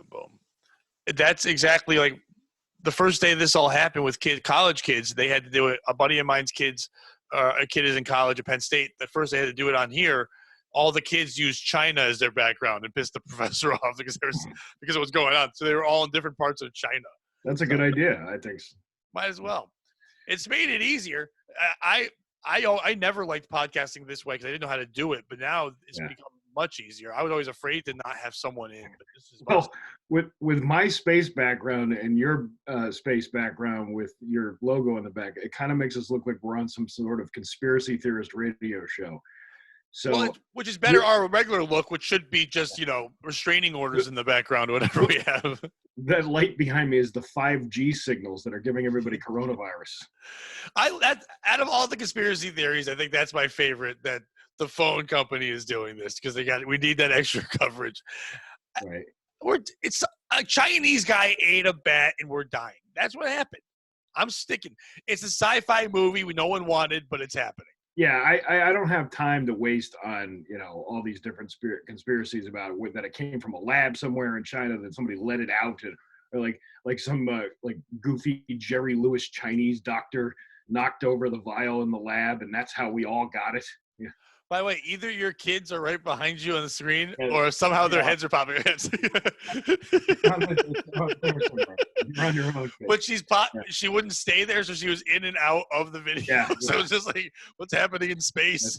Boom. That's exactly like the first day this all happened with college kids. They had to do it. A buddy of mine's kids, a kid is in college at Penn State. The first they had to do it on here. All the kids used China as their background and pissed the professor off because of what's going on. So they were all in different parts of China. That's a good idea, I think. Might as well. It's made it easier. I never liked podcasting this way because I didn't know how to do it, but now it's become much easier. I was always afraid to not have someone in. But this is with my space background and your space background with your logo in the back, it kind of makes us look like we're on some sort of conspiracy theorist radio show. So, which is better our regular look, which should be just, restraining orders in the background or whatever we have. That light behind me is the 5G signals that are giving everybody coronavirus. Out of all the conspiracy theories, I think that's my favorite, that the phone company is doing this because we need that extra coverage. Right. It's a Chinese guy ate a bat and we're dying. That's what happened. I'm sticking. It's a sci-fi movie no one wanted, but it's happening. Yeah, I don't have time to waste on, all these different conspiracies about that it came from a lab somewhere in China that somebody let it out, or like some goofy Jerry Lewis Chinese doctor knocked over the vial in the lab, and that's how we all got it. Yeah. By the way, either your kids are right behind you on the screen, or somehow their heads are popping heads. You're on your own. But she wouldn't stay there, so she was in and out of the video. Yeah, so it's just like, what's happening in space?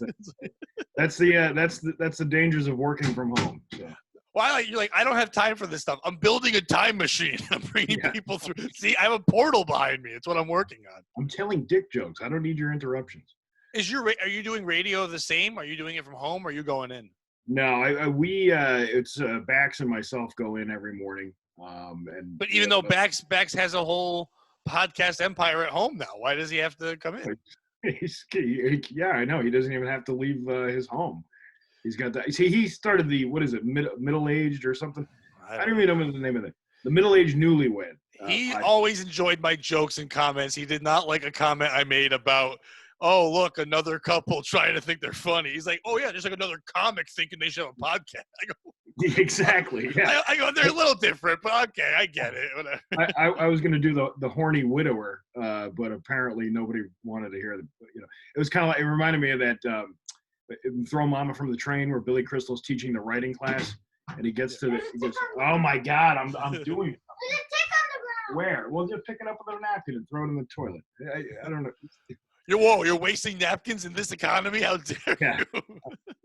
That's the dangers of working from home. So. Why? You're like, I don't have time for this stuff. I'm building a time machine. I'm bringing people through. See, I have a portal behind me. It's what I'm working on. I'm telling dick jokes. I don't need your interruptions. Are you doing radio the same? Are you doing it from home? Or are you going in? No, it's Bax and myself go in every morning. But even though Bax has a whole podcast empire at home now, why does he have to come in? I know. He doesn't even have to leave his home. He's got that. See, he started the, what is it, middle-aged or something? I don't even know the name of it. The middle-aged newlywed. He always enjoyed my jokes and comments. He did not like a comment I made about, oh, look, another couple trying to think they're funny. He's like, oh, yeah, just like another comic thinking they should have a podcast. I go, exactly. Yeah. I go, they're a little different, but okay, I get it. I was going to do the horny widower, but apparently nobody wanted to hear it. It was kind of like, it reminded me of that Throw Mama from the Train where Billy Crystal's teaching the writing class, and he gets to he goes, oh my God, I'm doing it. Where? Well, just pick it up with a napkin and throw it in the toilet. I don't know. You're wasting napkins in this economy? How dare you?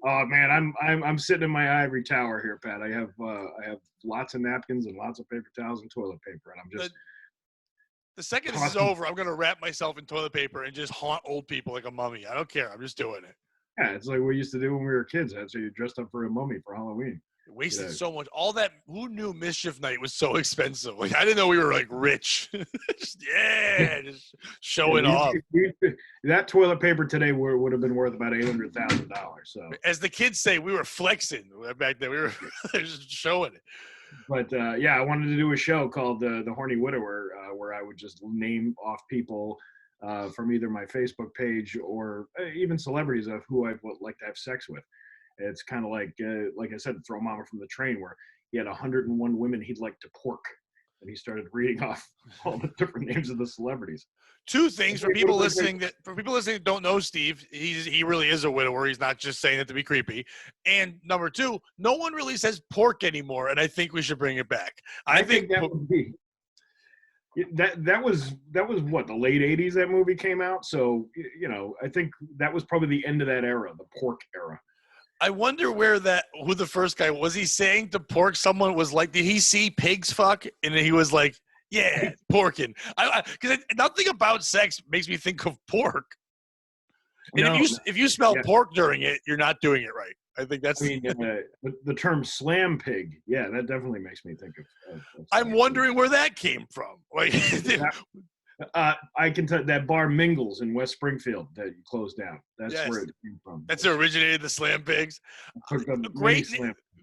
Oh man, I'm sitting in my ivory tower here, Pat. I have lots of napkins and lots of paper towels and toilet paper, and I'm just. The second this is over, I'm gonna wrap myself in toilet paper and just haunt old people like a mummy. I don't care. I'm just doing it. Yeah, it's like we used to do when we were kids. That's how you dressed up for a mummy for Halloween. Wasted so much. All that. Who knew Mischief Night was so expensive? Like I didn't know we were like rich. just showing off. That toilet paper today would have been worth about $800,000. So, as the kids say, we were flexing back then. We were just showing it. But I wanted to do a show called The Horny Widower, where I would just name off people from either my Facebook page or even celebrities of who I would like to have sex with. It's kind of like I said, Throw Mama from the Train, where he had 101 women he'd like to pork, and he started reading off all the different names of the celebrities. Two things for people listening that don't know Steve, he really is a widower. He's not just saying it to be creepy. And number two, no one really says pork anymore, and I think we should bring it back. I think that would be. That was what, the late 80s that movie came out. So I think that was probably the end of that era, the pork era. I wonder who the first guy was. He saying to pork someone was like, did he see pigs fuck? And he was like, yeah, porking. Because nothing about sex makes me think of pork. And if you smell pork during it, you're not doing it right. I think that's. The term slam pig. Yeah, that definitely makes me think of I'm wondering where that came from. Like, I can tell that bar Mingles in West Springfield that you closed down. That's where it came from. That's where originated the Slam Pigs.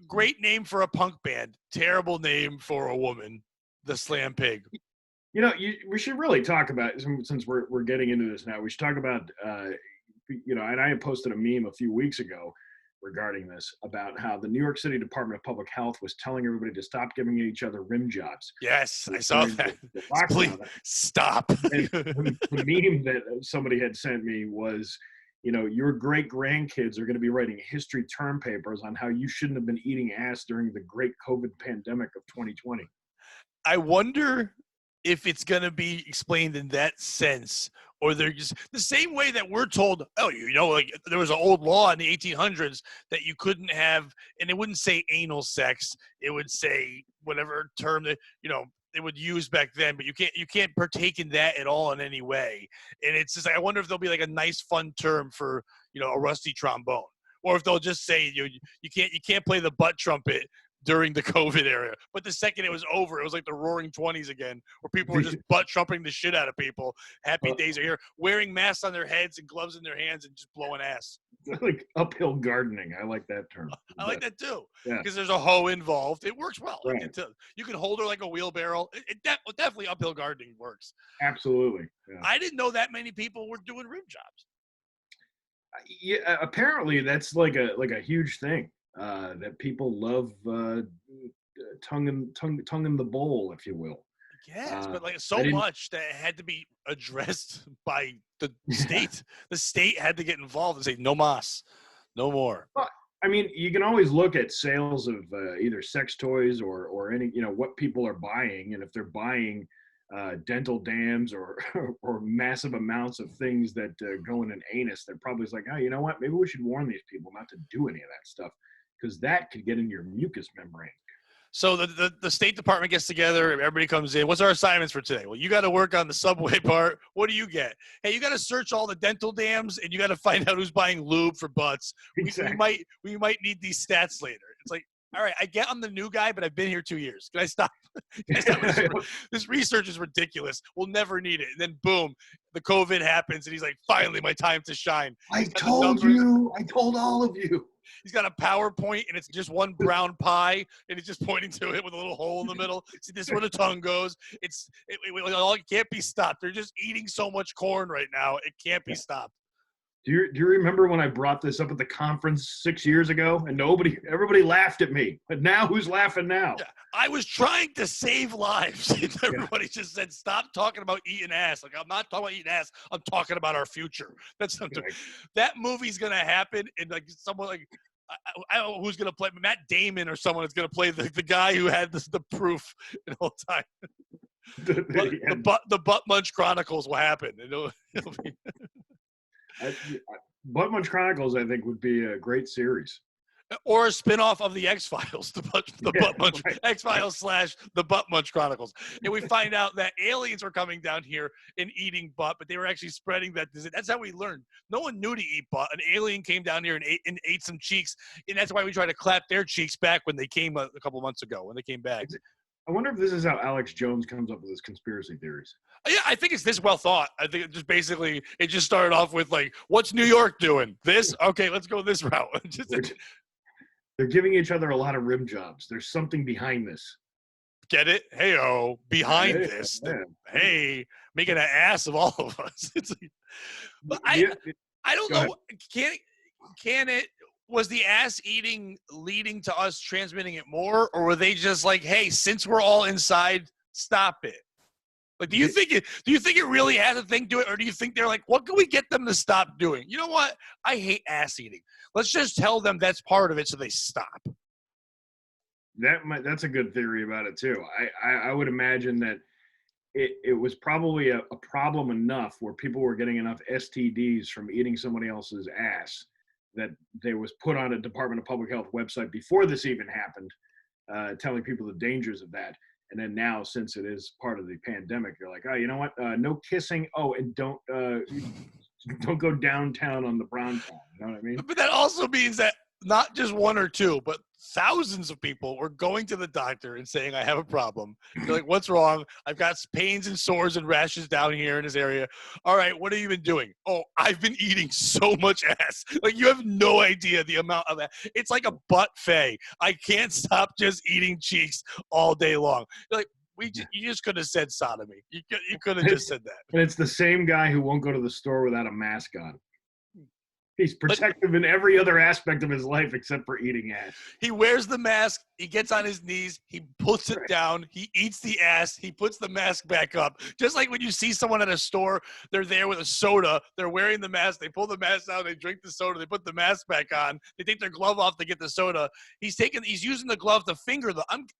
Great name for a punk band. Terrible name for a woman. The Slam Pig. We should really talk about, since we're getting into this now. We should talk about and I had posted a meme a few weeks ago regarding this about how the New York City Department of Public Health was telling everybody to stop giving each other rim jobs Yes, I saw during that. the Please lockdown. stop. And the meme that somebody had sent me was, your great grandkids are going to be writing history term papers on how you shouldn't have been eating ass during the great COVID pandemic of 2020. I wonder if it's going to be explained in that sense, or they're just the same way that we're told, oh, like there was an old law in the 1800s that you couldn't have, and it wouldn't say anal sex. It would say whatever term that, they would use back then, but you can't partake in that at all in any way. And it's just like, I wonder if there'll be like a nice fun term for, a rusty trombone, or if they'll just say, you can't play the butt trumpet during the COVID era. But the second it was over, it was like the roaring 20s again, where people were just butt trumping the shit out of people. Happy days are here, wearing masks on their heads and gloves in their hands and just blowing ass. Like uphill gardening. I like that term. I like that too, Yeah. because there's a hoe involved. It works well. Right. You can hold her like a wheelbarrow. Definitely uphill gardening works. Absolutely. Yeah. I didn't know that many people were doing rim jobs. Yeah, apparently that's like a huge thing. That people love tongue in the bowl, if you will. Yes, but like much that it had to be addressed by the state. The state had to get involved and say, no mas, no more. Well, I mean, you can always look at sales of either sex toys or any, what people are buying. And if they're buying dental dams or massive amounts of things that go in an anus, they're probably like, oh, you know what? Maybe we should warn these people not to do any of that stuff, because that could get in your mucous membrane. So the State Department gets together, everybody comes in. What's our assignments for today? Well, you got to work on the subway part. What do you get? Hey, you got to search all the dental dams, and you got to find out who's buying lube for butts. Exactly. We might need these stats later. It's like, all right, I get I'm the new guy, but I've been here 2 years. Can I stop? This research is ridiculous. We'll never need it. And then boom, the COVID happens, and he's like, finally, my time to shine. I told you. I told all of you. He's got a PowerPoint, and it's just one brown pie, and he's just pointing to it with a little hole in the middle. See, this is where the tongue goes. It can't be stopped. They're just eating so much corn right now. It can't be stopped. Do you remember when I brought this up at the conference 6 years ago, and everybody laughed at me? But now who's laughing now? Yeah, I was trying to save lives. Everybody just said, stop talking about eating ass. Like, I'm not talking about eating ass. I'm talking about our future. That's something. That movie's going to happen, and like someone like, I don't know who's going to play, Matt Damon or someone is going to play the guy who had the proof the whole time. The Butt Munch Chronicles will happen. It'll be Butt Munch Chronicles, I think, would be a great series. Or a spinoff of the X-Files, Butt Munch right. X-Files / the Butt Munch Chronicles. And we find out that aliens were coming down here and eating butt, but they were actually spreading that disease. That's how we learned. No one knew to eat butt. An alien came down here and ate some cheeks, and that's why we tried to clap their cheeks back when they came a couple months ago, when they came back. I wonder if this is how Alex Jones comes up with his conspiracy theories. Yeah, I think it's this well thought. I think it just started off with like, what's New York doing? This? Okay, let's go this route. They're giving each other a lot of rim jobs. There's something behind this. Get it? Hey-oh, behind this. Yeah. Hey, making an ass of all of us. It's like, but I don't know. Can it? Was the ass eating leading to us transmitting it more, or were they just like, hey, since we're all inside, stop it? Like, do you think it really has a thing to it, or do you think they're like, what can we get them to stop doing? You know what? I hate ass eating. Let's just tell them that's part of it so they stop. That's a good theory about it too. I would imagine that it was probably a problem enough where people were getting enough STDs from eating somebody else's ass that they was put on a Department of Public Health website before this even happened, telling people the dangers of that. And then now, since it is part of the pandemic, you're like, oh, you know what? No kissing. Oh, and don't go downtown on the brown town. You know what I mean? But that also means that not just one or two, but thousands of people were going to the doctor and saying, I have a problem. They're like, what's wrong? I've got pains and sores and rashes down here in this area. All right, what have you been doing? Oh, I've been eating so much ass. Like, you have no idea the amount of that. It's like a buffet. I can't stop just eating cheeks all day long. You're like, you just could have said sodomy. You could have just said that. And it's the same guy who won't go to the store without a mask on. He's protective in every other aspect of his life except for eating ass. He wears the mask. He gets on his knees. He puts it down. He eats the ass. He puts the mask back up. Just like when you see someone at a store, they're there with a soda. They're wearing the mask. They pull the mask down. They drink the soda. They put the mask back on. They take their glove off to get the soda. He's using the glove to finger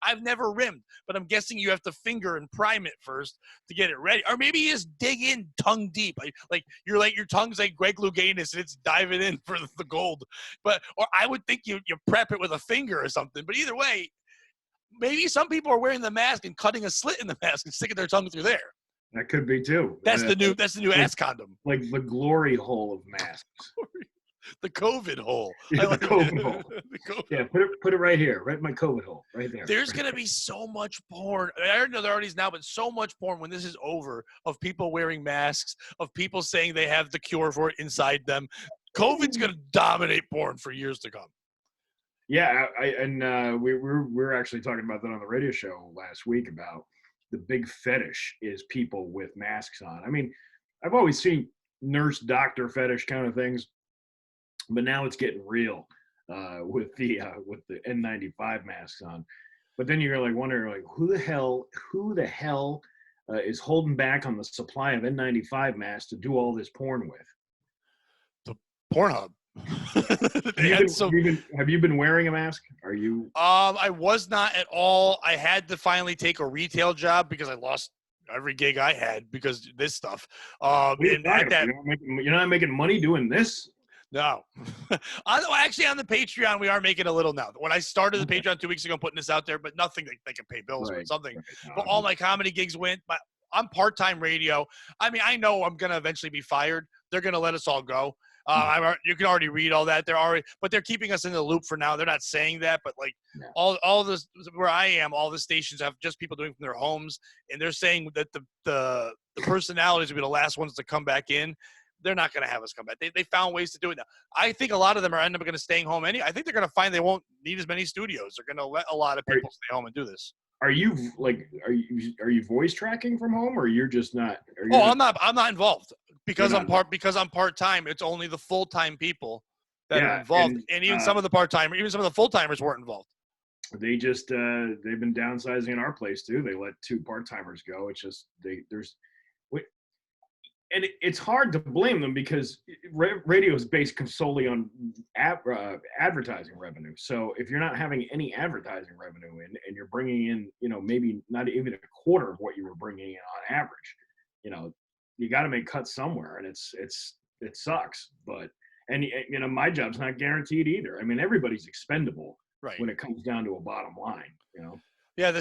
I've never rimmed, but I'm guessing you have to finger and prime it first to get it ready. Or maybe you just dig in tongue deep. Like your tongue's like Greg Louganis and it's diving in for the gold. Or I would think you prep it with a finger or something. But either way, maybe some people are wearing the mask and cutting a slit in the mask and sticking their tongue through there. That could be too. That's the new ass condom. Like the glory hole of masks. The COVID hole. Yeah, the COVID hole. Yeah, put it right here, right in my COVID hole, right there. There's gonna be so much porn. I know there already is now, but so much porn when this is over of people wearing masks, of people saying they have the cure for it inside them. COVID's gonna dominate porn for years to come. Yeah, we were actually talking about that on the radio show last week about the big fetish is people with masks on. I mean, I've always seen nurse doctor fetish kind of things, but now it's getting real with the N95 masks on. But then you're like wondering like who the hell is holding back on the supply of N95 masks to do all this porn with? The Pornhub. Have you been wearing a mask? Are you? I was not at all. I had to finally take a retail job because I lost every gig I had because of this stuff. You're not making money doing this? No. Actually, on the Patreon, we are making a little now. When I started the Patreon 2 weeks ago, I'm putting this out there, but nothing that can pay bills or something. Right. But all my comedy gigs went. I'm part-time radio. I mean, I know I'm going to eventually be fired. They're going to let us all go. You can already read all that. But they're keeping us in the loop for now. They're not saying that, but like all this where I am, all the stations have just people doing from their homes, and they're saying that the personalities will be the last ones to come back in. They're not going to have us come back. They found ways to do it now. I think a lot of them are end up going to staying home anyway. I think they're going to find they won't need as many studios. They're going to let a lot of people stay home and do this. Are you voice tracking from home, or you're just not? I'm not involved because I'm part-time. It's only the full-time people that are involved, and even some of the part-timers, even some of the full-timers weren't involved. They just they've been downsizing in our place too. They let 2 part-timers go. It's just and it's hard to blame them because radio is based solely on advertising revenue. So if you're not having any advertising revenue and you're bringing in, maybe not even a quarter of what you were bringing in on average, you got to make cuts somewhere, and it sucks. But my job's not guaranteed either. I mean, everybody's expendable when it comes down to a bottom line. Yeah,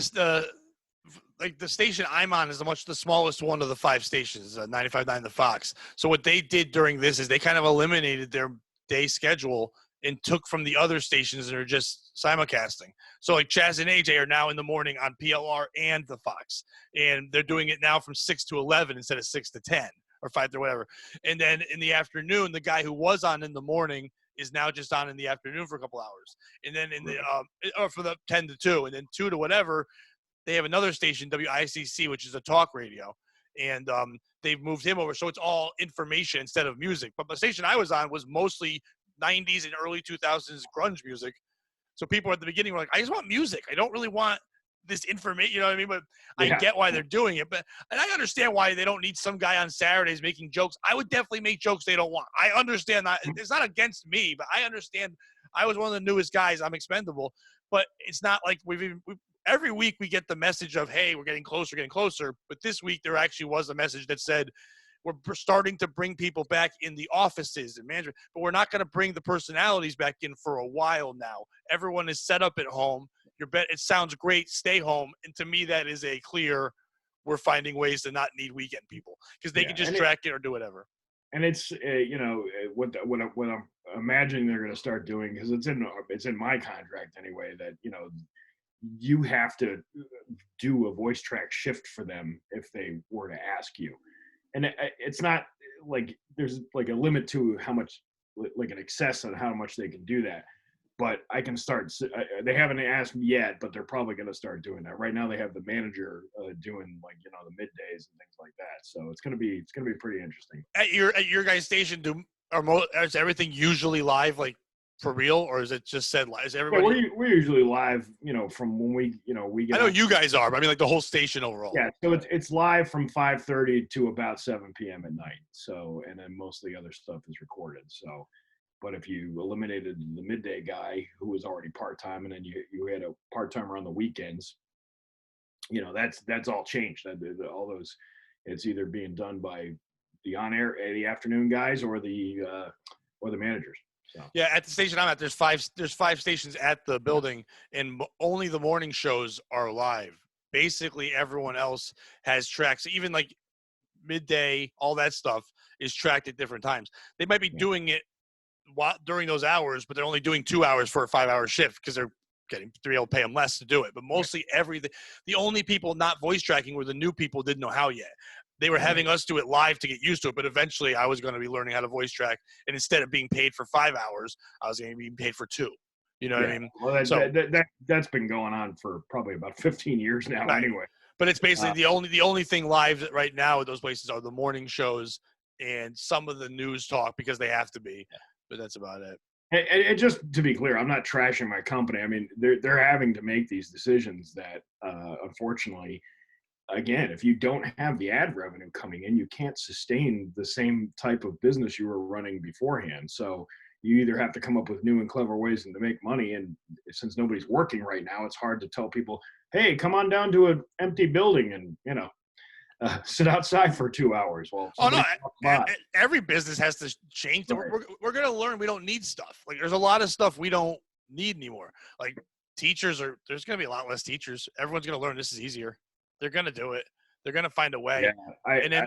like the station I'm on is the smallest one of the 5 stations, 95.9 The Fox. So what they did during this is they kind of eliminated their day schedule and took from the other stations that are just simulcasting. So like Chaz and AJ are now in the morning on PLR and The Fox. And they're doing it now from 6 to 11 instead of 6 to 10 or 5 to whatever. And then in the afternoon, the guy who was on in the morning is now just on in the afternoon for a couple hours. And then for the 10 to 2 and then 2 to whatever, they have another station, WICC, which is a talk radio, and they've moved him over. So it's all information instead of music. But the station I was on was mostly 90s and early 2000s grunge music. So people at the beginning were like, I just want music. I don't really want this information. You know what I mean? But I get why they're doing it. And I understand why they don't need some guy on Saturdays making jokes. I would definitely make jokes they don't want. I understand that. It's not against me, but I understand. I was one of the newest guys. I'm expendable. But it's not like every week we get the message of, hey, we're getting closer. But this week there actually was a message that said, we're starting to bring people back in the offices and management, but we're not going to bring the personalities back in for a while now. Everyone is set up at home. It sounds great. Stay home. And to me, that is a clear, we're finding ways to not need weekend people because they can just track it or do whatever. And it's, what I'm imagining they're going to start doing, because it's in my contract anyway, that, you have to do a voice track shift for them if they were to ask you. And it's not like there's like a limit to how much, like an excess on how much they can do that. But I can start. They haven't asked me yet, but they're probably going to start doing that. Right now, they have the manager doing the middays and things like that. So it's gonna be pretty interesting. At your guys' station, is everything usually live, like for real, or is it just said live? Is Yeah, everybody? we're usually live, from when we I get know on. you guys are, but I mean like the whole station overall. Yeah, so it's live from 5:30 to about 7 p.m. at night. So, and then most of the other stuff is recorded. So, but if you eliminated the midday guy who was already part time, and then you had a part timer on the weekends, that's all changed. All those, it's either being done by the on air, the afternoon guys, or the managers. So Yeah, at the station I'm at, there's five stations at the building, and only the morning shows are live. Basically, everyone else has tracks. Even like midday, all that stuff is tracked at different times. They might be yeah, doing it during those hours, but they're only doing 2 hours for a 5-hour shift because they're able to pay them less to do it. But yeah, mostly everything, the only people not voice tracking were the new people didn't know how yet. They were right. having us do it live to get used to it, but eventually I was going to be learning how to voice track, and instead of being paid for 5 hours, I was going to be paid for 2. You know what Yeah, I mean? well, So that's been going on for probably about 15 years now, right. anyway. But it's basically Uh, the only thing live right now at those places are the morning shows and some of the news talk because they have to be. But that's about it. and just to be clear, I'm not trashing my company. I mean, they're having to make these decisions that, unfortunately, again, if you don't have the ad revenue coming in, you can't sustain the same type of business you were running beforehand. So you either have to come up with new and clever ways to make money, and since nobody's working right now, it's hard to tell people, "Hey, come on down to an empty building and sit outside for 2 hours while Oh no! somebody walks by." Every business has to change. Right. We're gonna learn we don't need stuff. Like there's a lot of stuff we don't need anymore. Like teachers are. There's gonna be a lot less teachers. Everyone's gonna learn this is easier. They're gonna do it. They're gonna find a Yeah, way. And then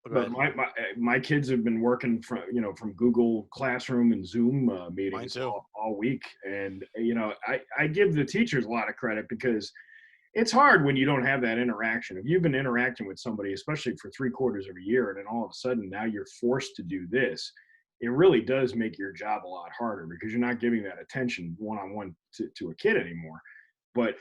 go but ahead. my kids have been working from Google Classroom and Zoom Mine meetings too. all week, and I give the teachers a lot of credit because it's hard when you don't have that interaction. If you've been interacting with somebody, especially for 3/4 of a year, and then all of a sudden now you're forced to do this, it really does make your job a lot harder because you're not giving that attention one on one to a kid anymore. But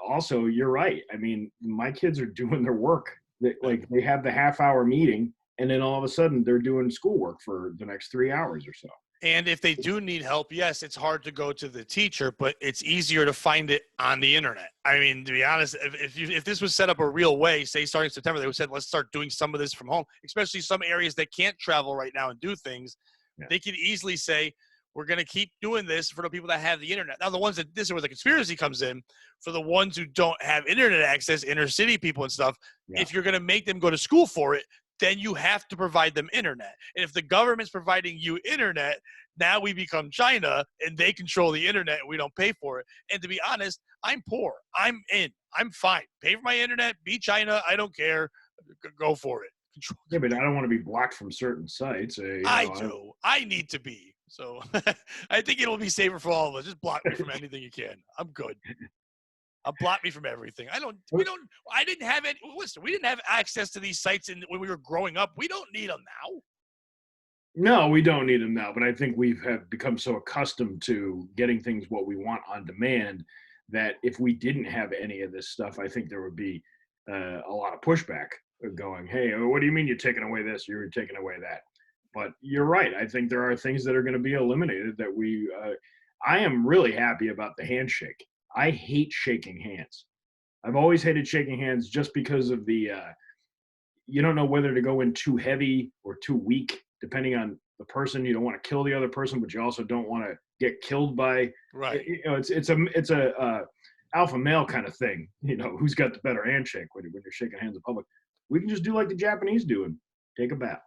also, you're right. I mean, my kids are doing their work. They have the half-hour meeting, and then all of a sudden they're doing schoolwork for the next 3 hours or so. And if they do need help, yes, it's hard to go to the teacher, but it's easier to find it on the internet. I mean, to be honest, if this was set up a real way, say starting September, they would said let's start doing some of this from home, especially some areas that can't travel right now and do things. Yeah. They could easily say we're going to keep doing this for the people that have the internet. Now, the ones that this is where the conspiracy comes in for the ones who don't have internet access, inner city people and stuff. Yeah. If you're going to make them go to school for it, then you have to provide them internet. And if the government's providing you internet, now we become China and they control the internet and we don't pay for it. And to be honest, I'm poor. I'm in. I'm fine. Pay for my internet. Be China. I don't care. Go for it. Control. Yeah, but I don't want to be blocked from certain sites. I do. I need to be. So I think it'll be safer for all of us. Just block me from anything you can. I'm good. Block me from everything. I didn't have any. Listen, we didn't have access to these sites when we were growing up. We don't need them now. No, we don't need them now. But I think have become so accustomed to getting things what we want on demand that if we didn't have any of this stuff, I think there would be a lot of pushback going, "Hey, what do you mean you're taking away this? You're taking away that." But you're right. I think there are things that are going to be eliminated that I am really happy about the handshake. I hate shaking hands. I've always hated shaking hands just because of you don't know whether to go in too heavy or too weak, depending on the person. You don't want to kill the other person, but you also don't want to get killed by. Right. It's a alpha male kind of thing. Who's got the better handshake when you're shaking hands in public? We can just do like the Japanese do and take a bow.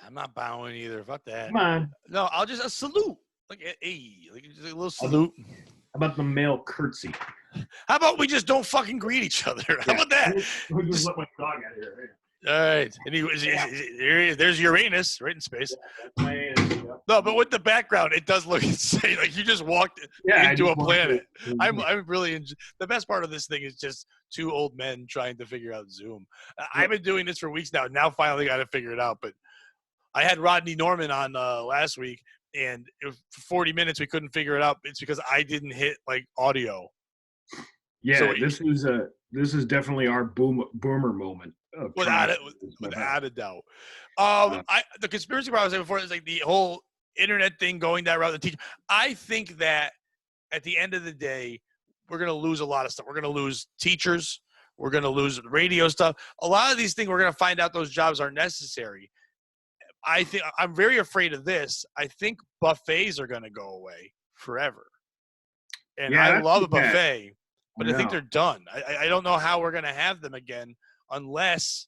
I'm not bowing either. Fuck that. Come on. No, I'll just salute. Like just a little salute. How about the male curtsy? How about we just don't fucking greet each other? How about that? We'll just let my dog out of here. All right. And there's Uranus right in space. Yeah. No, but with the background, it does look insane. Like you just walked into a planet. I'm really the best part of this thing is just two old men trying to figure out Zoom. I've been doing this for weeks now. Now finally got to figure it out. But I had Rodney Norman on last week, and for 40 minutes we couldn't figure it out. It's because I didn't hit like audio. Yeah, So This is definitely our boomer moment of trying without to it, figure this stuff out. without a doubt. Uh, The conspiracy part I was saying before is like the whole internet thing going that route. The teacher, I think that at the end of the day, we're going to lose a lot of stuff. We're going to lose teachers. We're going to lose radio stuff. A lot of these things, we're going to find out those jobs are necessary. I think I'm very afraid of this. I think buffets are going to go away forever. And yeah, I that's love too a bad. buffet, I but I think know. they're done. I don't know how we're going to have them again unless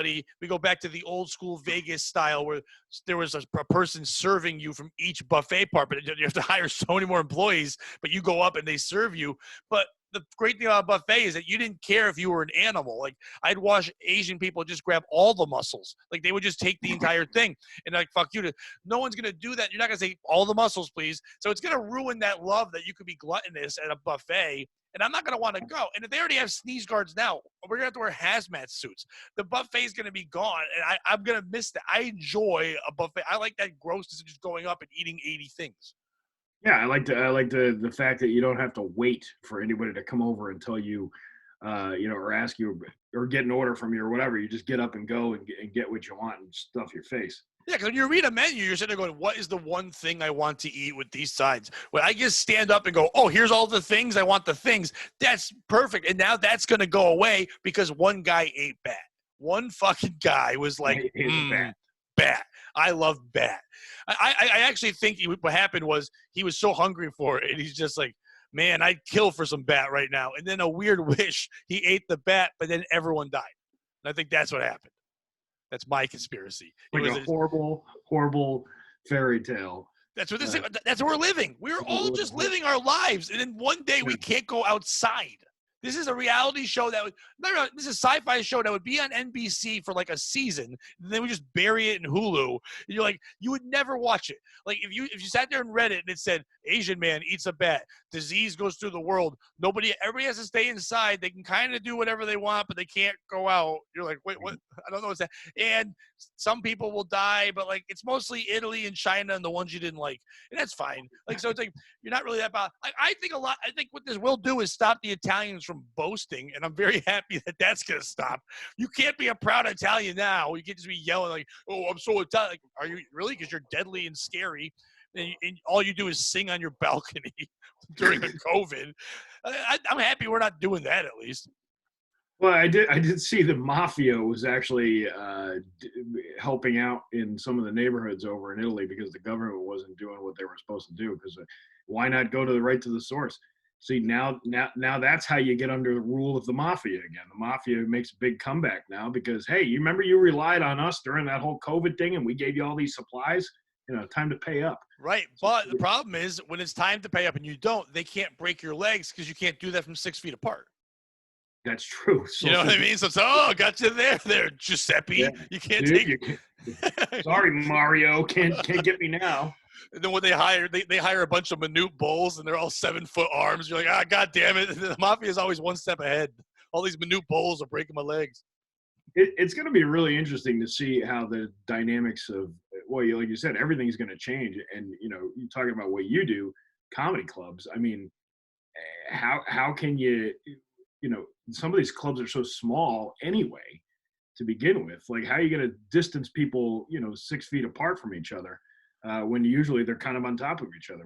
we go back to the old school Vegas style where there was a person serving you from each buffet part, but you have to hire so many more employees, but you go up and they serve you. But the great thing about a buffet is that you didn't care if you were an animal. Like I'd watch Asian people just grab all the mussels. Like they would just take the entire thing and like, fuck you. No one's going to do that. You're not going to say all the mussels, please. So it's going to ruin that love that you could be gluttonous at a buffet. And I'm not going to want to go. And if they already have sneeze guards now, we're going to have to wear hazmat suits. The buffet is going to be gone. And I'm going to miss that. I enjoy a buffet. I like that grossness of just going up and eating 80 things. Yeah, I like the fact that you don't have to wait for anybody to come over and tell you, or ask you or get an order from you or whatever. You just get up and go and get what you want and stuff your face. Yeah, because when you read a menu, you're sitting there going, what is the one thing I want to eat with these sides? When I just stand up and go, oh, here's all the things, I want the things, that's perfect. And now that's going to go away because one guy ate bat. One fucking guy was like, bat. I love bat. I actually think what happened was he was so hungry for it. And he's just like, man, I'd kill for some bat right now. And then a weird wish, he ate the bat, but then everyone died. And I think that's what happened. That's my conspiracy. Like a horrible, horrible fairy tale. That's what this. That's where we're living. We're all just living our lives, and then one day we can't go outside. This is a reality show that this is a sci-fi show that would be on NBC for like a season, and then we just bury it in Hulu. And you're like, you would never watch it. Like if you sat there and read it and it said Asian man eats a bat, disease goes through the world, everybody has to stay inside. They can kind of do whatever they want, but they can't go out. You're like, wait, what? I don't know what's that. And some people will die, but like it's mostly Italy and China and the ones you didn't like, and that's fine. Like so, it's like you're not really that bad. I think what this will do is stop the Italians from boasting, and I'm very happy that that's going to stop. You can't be a proud Italian now. You can't just be yelling like, "Oh, I'm so Italian." Like, are you really? Because you're deadly and scary, and all you do is sing on your balcony during a COVID. I'm happy we're not doing that at least. Well, I did see the mafia was actually helping out in some of the neighborhoods over in Italy because the government wasn't doing what they were supposed to do. Because why not go to right to the source? See, now that's how you get under the rule of the mafia again. The mafia makes a big comeback now because, hey, you remember you relied on us during that whole COVID thing and we gave you all these supplies? Time to pay up. Right. But the problem is when it's time to pay up and you don't, they can't break your legs because you can't do that from 6 feet apart. That's true. You know what I mean? So got you there, Giuseppe. Yeah. You can't take it. Sorry, Mario. Can't get me now. And then when they hire a bunch of minute bulls and they're all 7-foot arms. You're like, God damn it. The mafia is always one step ahead. All these minute bulls are breaking my legs. It's going to be really interesting to see how the dynamics of, like you said, everything's going to change. And, you're talking about what you do, comedy clubs. I mean, how can you, some of these clubs are so small anyway to begin with. Like, how are you going to distance people, 6 feet apart from each other when usually they're kind of on top of each other?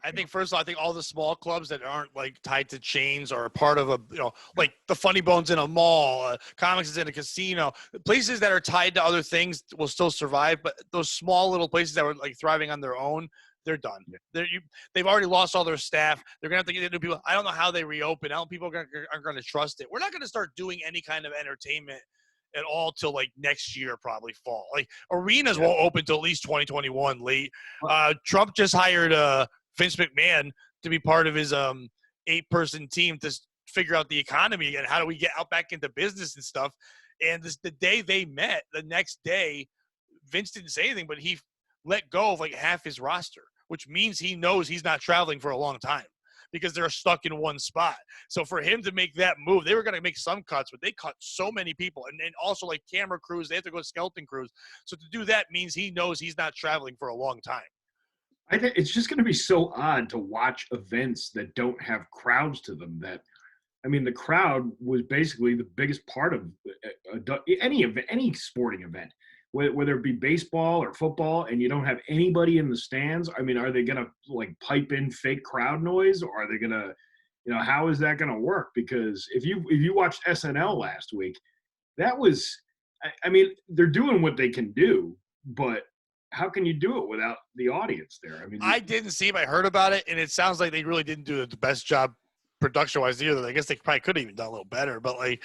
I think first of all, I think all the small clubs that aren't like tied to chains or part of like the Funny Bones in a mall, Comics is in a casino, places that are tied to other things will still survive. But those small little places that were like thriving on their own, they're done. Yeah. They've already lost all their staff. They're going to have to get new people. I don't know how they reopen. I don't think people are going to trust it. We're not going to start doing any kind of entertainment at all till like next year, probably fall. Like arenas won't open till at least 2021 late. Trump just hired Vince McMahon to be part of his 8-person team to figure out the economy again. How do we get out back into business and stuff? And the day they met, the next day, Vince didn't say anything, but he let go of like half his roster, which means he knows he's not traveling for a long time because they're stuck in one spot. So for him to make that move, they were going to make some cuts, but they cut so many people. And also like camera crews, they have to go skeleton crews. So to do that means he knows he's not traveling for a long time. I think it's just going to be so odd to watch events that don't have crowds to them that I mean, the crowd was basically the biggest part of any event, any sporting event, whether it be baseball or football, and you don't have anybody in the stands. I mean, are they going to like pipe in fake crowd noise, or are they going to, how is that going to work? Because if you watched SNL last week, that was, I mean, they're doing what they can do, but how can you do it without the audience there? I mean, I didn't see him. I heard about it, and it sounds like they really didn't do the best job production-wise either. I guess they probably could have even done a little better. But, like,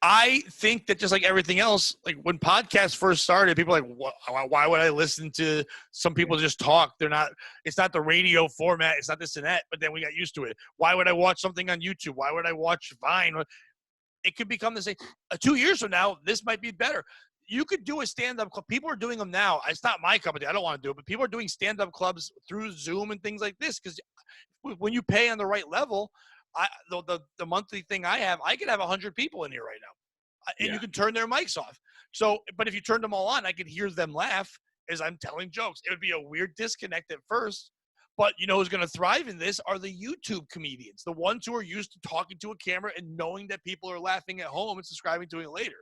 I think that just like everything else, like when podcasts first started, people were like, why would I listen to some people just talk? It's not the radio format. It's not this and that. But then we got used to it. Why would I watch something on YouTube? Why would I watch Vine? It could become the same. 2 years from now, this might be better. You could do a stand-up club. People are doing them now. It's not my company. I don't want to do it, but people are doing stand-up clubs through Zoom and things like this because when you pay on the right level, the monthly thing I have, I could have 100 people in here right now, and you can turn their mics off. So, but if you turned them all on, I could hear them laugh as I'm telling jokes. It would be a weird disconnect at first, but you know who's going to thrive in this are the YouTube comedians, the ones who are used to talking to a camera and knowing that people are laughing at home and subscribing to it later.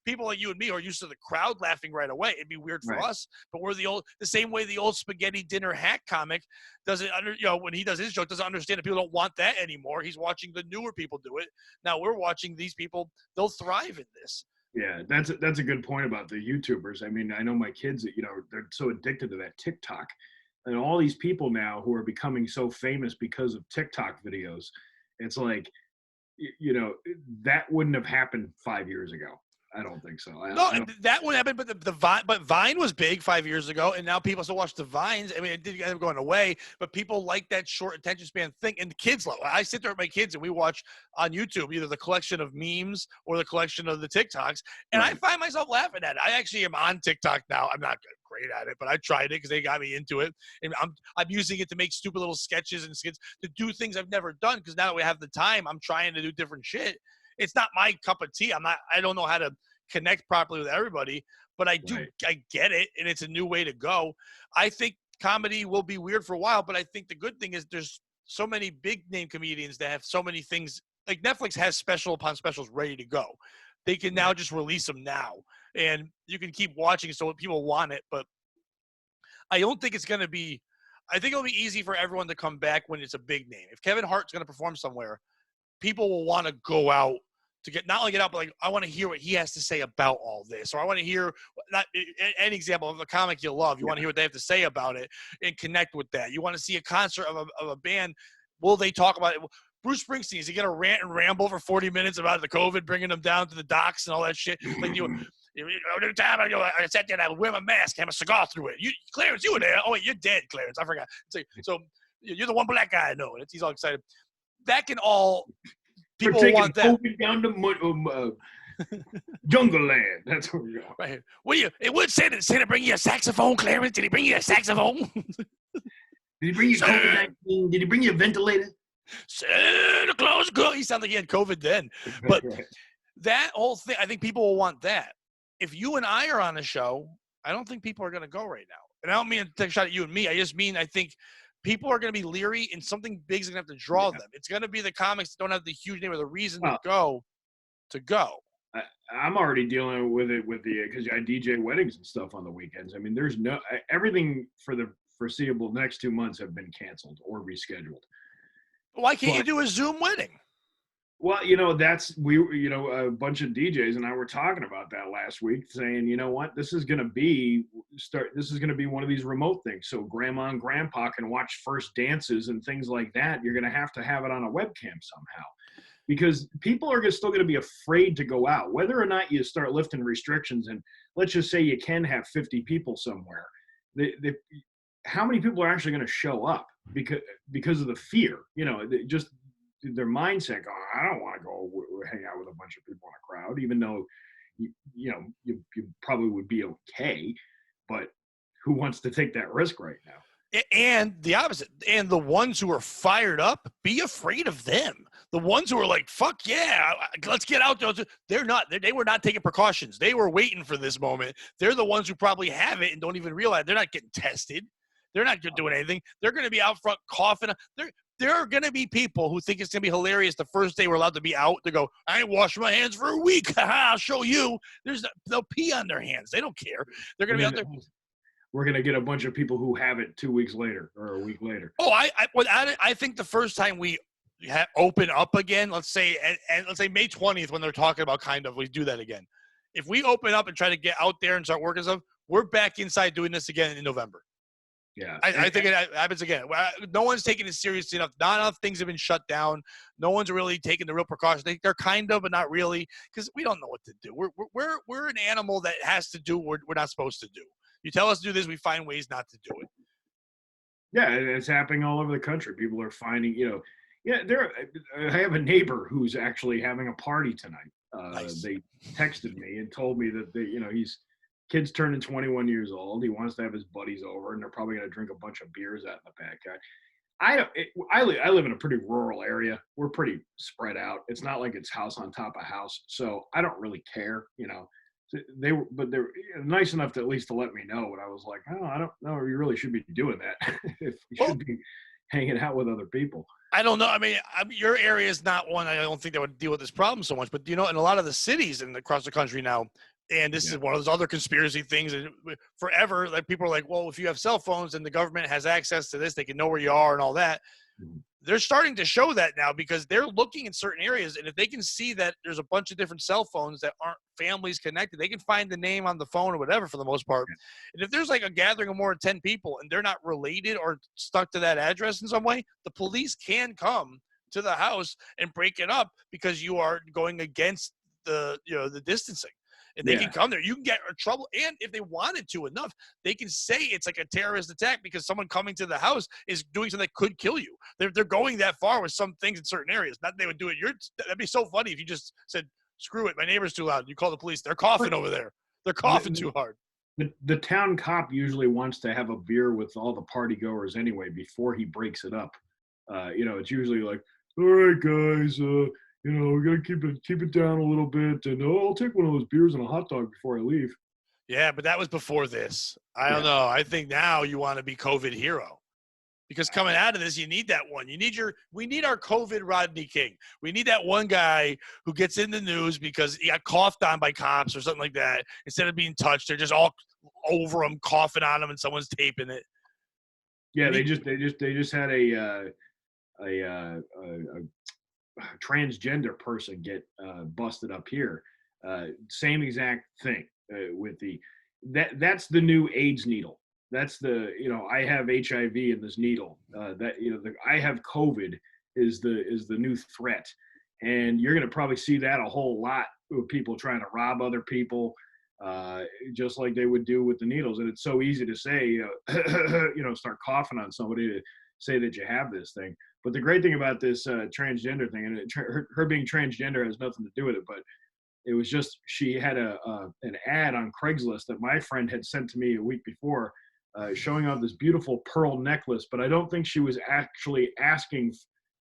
People like you and me are used to the crowd laughing right away. It'd be weird for us, but we're the same way the old spaghetti dinner hack comic doesn't when he does his joke, doesn't understand that people don't want that anymore. He's watching the newer people do it. Now we're watching these people. They'll thrive in this. Yeah, that's a good point about the YouTubers. I mean, I know my kids, they're so addicted to that TikTok. And all these people now who are becoming so famous because of TikTok videos, it's like, that wouldn't have happened 5 years ago. I don't think so. That would happen, but Vine was big 5 years ago, and now people still watch the Vines. I mean, it did end up going away, but people like that short attention span thing, and the kids love it. I sit there with my kids, and we watch on YouTube either the collection of memes or the collection of the TikToks, and I find myself laughing at it. I actually am on TikTok now. I'm not great at it, but I tried it because they got me into it, and I'm using it to make stupid little sketches and skits to do things I've never done because now that we have the time, I'm trying to do different shit. It's not my cup of tea. I don't know how to connect properly with everybody, but I do. Right. I get it, and it's a new way to go. I think comedy will be weird for a while, but I think the good thing is there's so many big name comedians that have so many things. Like Netflix has special upon specials ready to go. They can now just release them now, and you can keep watching so people want it. But I don't think it's going to be – I think it'll be easy for everyone to come back when it's a big name. If Kevin Hart's going to perform somewhere, people will want to go out to not only get out, but like, I want to hear what he has to say about all this. Or I want to hear any example of a comic you love. You want to hear what they have to say about it and connect with that. You want to see a concert of a band. Will they talk about it? Bruce Springsteen, is he going to rant and ramble for 40 minutes about the COVID, bringing them down to the docks and all that shit? Like every time I sat there and I would wear my mask, have a cigar through it. Clarence, you were there. Oh, wait, you're dead, Clarence. I forgot. So you're the one black guy I know. And he's all excited. That can all – people want that. COVID down to Jungle Land. That's where we go. Right here. It would say to bring you a saxophone, Clarence. Did he bring you a saxophone? Did he bring you COVID-19? Did he bring you a ventilator? Santa Claus, he sounded like he had COVID then. But that whole thing, I think people will want that. If you and I are on a show, I don't think people are going to go right now. And I don't mean to take a shot at you and me. I just mean I think people are going to be leery, and something big is going to have to draw them. It's going to be the comics that don't have the huge name or the reason to go. I'm already dealing with it because I DJ weddings and stuff on the weekends. I mean, there's everything for the foreseeable next 2 months have been canceled or rescheduled. Why can't you do a Zoom wedding? Well, a bunch of DJs and I were talking about that last week, saying, you know what, this is going to be one of these remote things. So grandma and grandpa can watch first dances and things like that. You're going to have it on a webcam somehow, because people are still going to be afraid to go out, whether or not you start lifting restrictions. And let's just say you can have 50 people somewhere. How many people are actually going to show up because of the fear? Just their mindset. I don't want to go hang out with a bunch of people in a crowd, even though you probably would be okay. But who wants to take that risk right now? And the opposite. And the ones who are fired up, be afraid of them. The ones who are like, fuck yeah, let's get out there. They're not. They were not taking precautions. They were waiting for this moment. They're the ones who probably have it and don't even realize they're not getting tested. They're not doing anything. They're going to be out front coughing. there are going to be people who think it's going to be hilarious the first day we're allowed to be out. They go, I ain't washing my hands for a week. I'll show you. They'll pee on their hands. They don't care. They're going to be out there. We're going to get a bunch of people who have it 2 weeks later or a week later. Oh, I think the first time we open up again, let's say May 20th when they're talking about we do that again. If we open up and try to get out there and start working stuff, we're back inside doing this again in November. Yeah, I think it happens again. No one's taking it seriously enough. Not enough things have been shut down. No one's really taking the real precautions. They're kind of, but not really, because we don't know what to do. We're an animal that has to do what we're not supposed to do. You tell us to do this, we find ways not to do it. Yeah, it's happening all over the country. People are finding, I have a neighbor who's actually having a party tonight. Nice. They texted me and told me that he's kid's turning 21 years old. He wants to have his buddies over, and they're probably going to drink a bunch of beers out in the backyard. I live in a pretty rural area. We're pretty spread out. It's not like it's house on top of house, so I don't really care. They're nice enough to at least to let me know. But I was like, oh, I don't know. You really should be doing that. If you should be hanging out with other people. I don't know. I mean, your area is not one. I don't think that would deal with this problem so much. But in a lot of the cities across the country now, and this is one of those other conspiracy things. And forever, like people are like, well, if you have cell phones and the government has access to this, they can know where you are and all that. Mm-hmm. They're starting to show that now because they're looking in certain areas, and if they can see that there's a bunch of different cell phones that aren't families connected, they can find the name on the phone or whatever for the most part. And if there's like a gathering of more than 10 people and they're not related or stuck to that address in some way, the police can come to the house and break it up because you are going against the distancing. And they can come there. You can get in trouble. And if they wanted to enough, they can say it's like a terrorist attack because someone coming to the house is doing something that could kill you. They're going that far with some things in certain areas. Not that they would do it. That'd be so funny if you just said, screw it, my neighbor's too loud. You call the police. They're coughing over there. They're coughing too hard. The town cop usually wants to have a beer with all the party goers anyway before he breaks it up. It's usually like, all right, guys, we got to keep it down a little bit. And I'll take one of those beers and a hot dog before I leave. Yeah, but that was before this. I don't know. I think now you want to be COVID hero. Because coming out of this, you need that one. We need our COVID Rodney King. We need that one guy who gets in the news because he got coughed on by cops or something like that. Instead of being touched, they're just all over him, coughing on him, and someone's taping it. Yeah, they just had a transgender person get busted up here. Same exact thing with that's the new AIDS needle. That's I have HIV in this needle. I have COVID is the new threat, and you're going to probably see that a whole lot with people trying to rob other people, just like they would do with the needles. And it's so easy to say, start coughing on somebody to say that you have this thing. But the great thing about this transgender thing, and her being transgender has nothing to do with it, but it was just she had an ad on Craigslist that my friend had sent to me a week before, showing off this beautiful pearl necklace. But I don't think she was actually asking.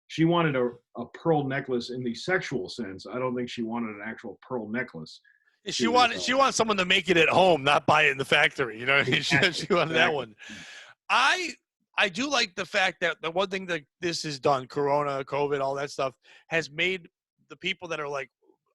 She wanted a pearl necklace in the sexual sense. I don't think she wanted an actual pearl necklace. She wanted someone to make it at home, not buy it in the factory. You know what I mean? Exactly. She wanted that one. I do like the fact that the one thing that this has done, Corona, COVID, all that stuff, has made the people that are like,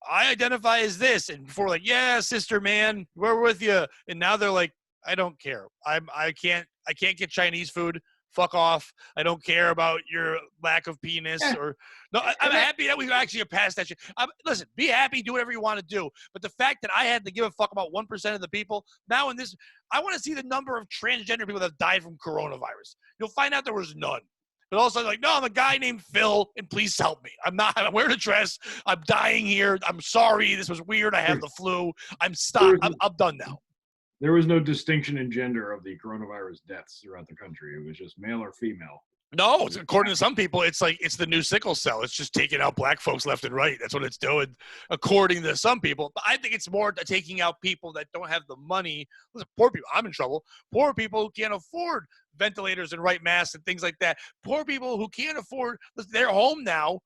I identify as this, and before like, yeah, sister, man, we're with you, and now they're like, I don't care. I can't get Chinese food. Fuck off. I don't care about your lack of penis I'm happy that we actually have passed that shit. Listen, be happy, do whatever you want to do. But the fact that I had to give a fuck about 1% of the people now in this, I want to see the number of transgender people that have died from coronavirus. You'll find out there was none. But also like, no, I'm a guy named Phil, and please help me. I'm wearing a dress. I'm dying here. I'm sorry. This was weird. I have the flu. I'm stopped. I'm done now. There was no distinction in gender of the coronavirus deaths throughout the country. It was just male or female. No, according to some people, it's like it's the new sickle cell. It's just taking out black folks left and right. That's what it's doing, according to some people. But I think it's more taking out people that don't have the money. Listen, poor people, I'm in trouble. Poor people who can't afford ventilators and right masks and things like that. Poor people who can't afford, they're home now.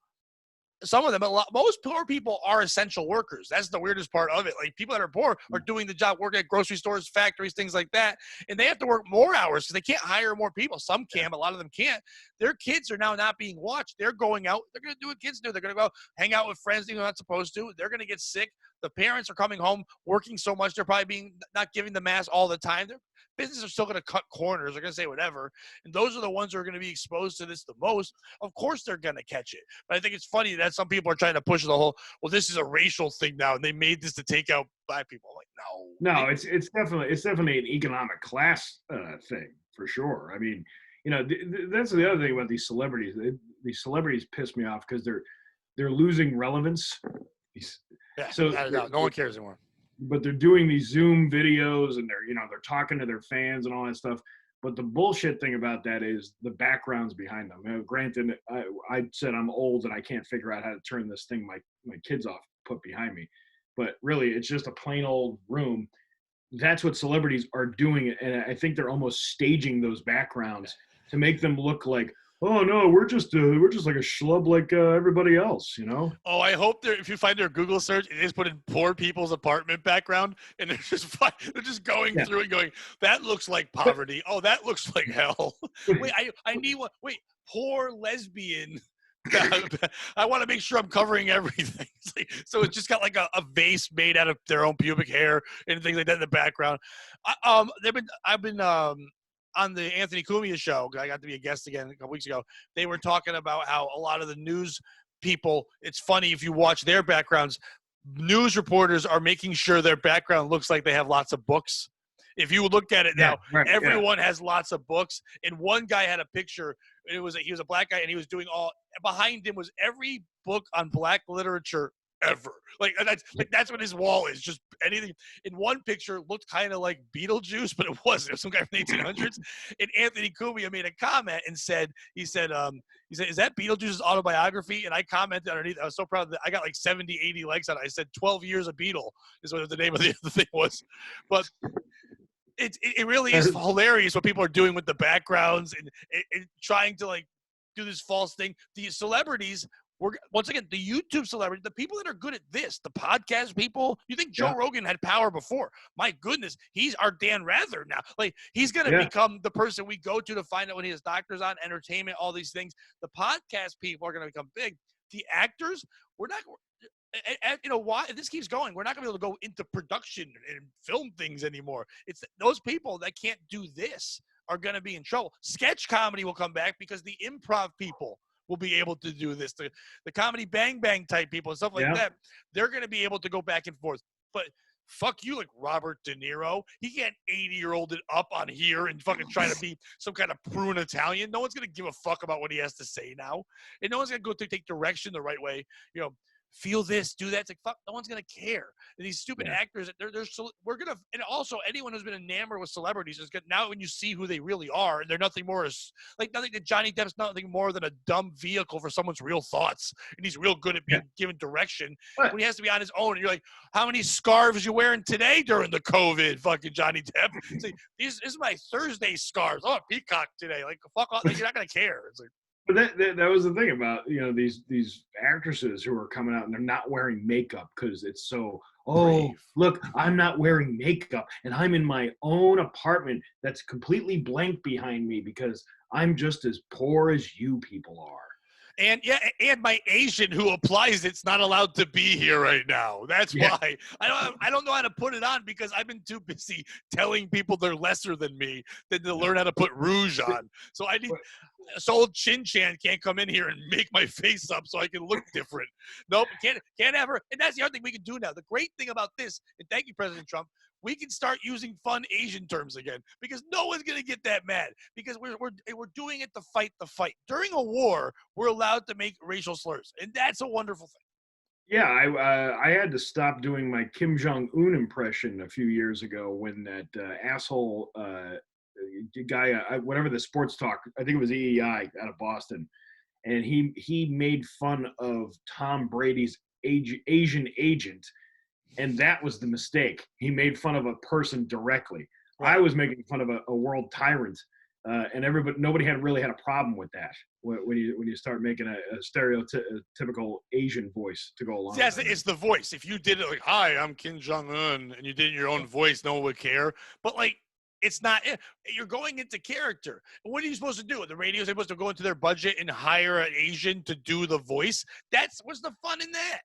some of them, most poor people are essential workers. That's the weirdest part of it. Like people that are poor are doing the job, working at grocery stores, factories, things like that. And they have to work more hours because they can't hire more people. Some can, but a lot of them can't. Their kids are now not being watched. They're going out. They're going to do what kids do. They're going to go hang out with friends they're not supposed to. They're going to get sick. The parents are coming home working so much. They're probably not giving the mass all the time. Their businesses are still going to cut corners. They're going to say whatever. And those are the ones who are going to be exposed to this the most. Of course they're going to catch it. But I think it's funny that some people are trying to push the whole, well, this is a racial thing now, and they made this to take out black people. I'm like, no. It's definitely an economic class thing for sure. I mean, that's the other thing about these celebrities. These celebrities piss me off because they're losing relevance. Yeah, so no one cares anymore. But they're doing these Zoom videos and they're talking to their fans and all that stuff. But the bullshit thing about that is the backgrounds behind them. Granted, I said I'm old and I can't figure out how to turn this thing my kids off put behind me. But really, it's just a plain old room. That's what celebrities are doing. And I think they're almost staging those backgrounds to make them look like, oh no, we're just like a schlub like everybody else, Oh, I hope if you find their Google search, it is put in poor people's apartment background, and they're just going through and going, that looks like poverty. Oh, that looks like hell. Wait, I need one. Wait, poor lesbian. I want to make sure I'm covering everything. So it's just got like a vase made out of their own pubic hair and things like that in the background. I've been on the Anthony Cumia show. I got to be a guest again a couple weeks ago. They were talking about how a lot of the news people, it's funny if you watch their backgrounds, news reporters are making sure their background looks like they have lots of books. If you look at it now, everyone has lots of books. And one guy had a picture. He was a black guy, and he was doing behind him was every book on black literature ever. That's what his wall is. Just anything. In one picture, looked kind of like Beetlejuice, but it wasn't. It was some guy from the 1800s. And Anthony Cumia made a comment and said, "Is that Beetlejuice's autobiography?" And I commented underneath. I was so proud that I got like 70, 80 likes on it. I said, 12 years of Beetle is what the name of the other thing was. But it really is hilarious what people are doing with the backgrounds and trying to like do this false thing. The celebrities, once again, the YouTube celebrities, the people that are good at this, the podcast people. You think Joe Rogan had power before? My goodness, he's our Dan Rather now. Like he's going to become the person we go to find out when he has doctors on, entertainment, all these things. The podcast people are going to become big. The actors, we're not. Why if this keeps going, we're not going to be able to go into production and film things anymore. It's those people that can't do this are going to be in trouble. Sketch comedy will come back because the improv people will be able to do this. The comedy bang bang type people and stuff like that, they're going to be able to go back and forth. But fuck you, like Robert De Niro. He can't 80-year-old it up on here and fucking try to be some kind of prune Italian. No one's going to give a fuck about what he has to say now. And no one's going to go to take direction the right way. Feel this, do that. It's like, fuck, no one's going to care. And these stupid actors, we're going to, and also anyone who's been enamored with celebrities is good. Now when you see who they really are, and they're nothing more nothing that Johnny Depp's nothing more than a dumb vehicle for someone's real thoughts. And he's real good at being given direction when he has to be on his own. And you're like, how many scarves you wearing today during the COVID, fucking Johnny Depp? It's like, this is my Thursday scarves. Oh, a peacock today. Like, fuck off. Like, you're not going to care. It's like, but that was the thing about these actresses who are coming out and they're not wearing makeup because it's so look, I'm not wearing makeup and I'm in my own apartment that's completely blank behind me because I'm just as poor as you people are. And my Asian who applies it's not allowed to be here right now. That's why I don't know how to put it on because I've been too busy telling people they're lesser than me than to learn how to put rouge on. So I need. So old Chin Chan can't come in here and make my face up so I can look different. Nope, can't ever. And that's the other thing we can do now. The great thing about this, and thank you, President Trump, we can start using fun Asian terms again because no one's gonna get that mad because we're doing it to fight the fight. During a war, we're allowed to make racial slurs, and that's a wonderful thing. Yeah, I had to stop doing my Kim Jong-un impression a few years ago when that asshole guy, whatever the sports talk, I think it was EEI out of Boston, and he made fun of Tom Brady's Asian agent, and that was the mistake. He made fun of a person directly. Right. I was making fun of a world tyrant, and nobody really had a problem with that. when you start making a stereotypical Asian voice to go along. Yes, it's the voice. If you did it like, "Hi, I'm Kim Jong Un," and you did it in your own voice, no one would care. But like, it's not. You're going into character. What are you supposed to do? The radio's supposed to go into their budget and hire an Asian to do the voice. What's the fun in that?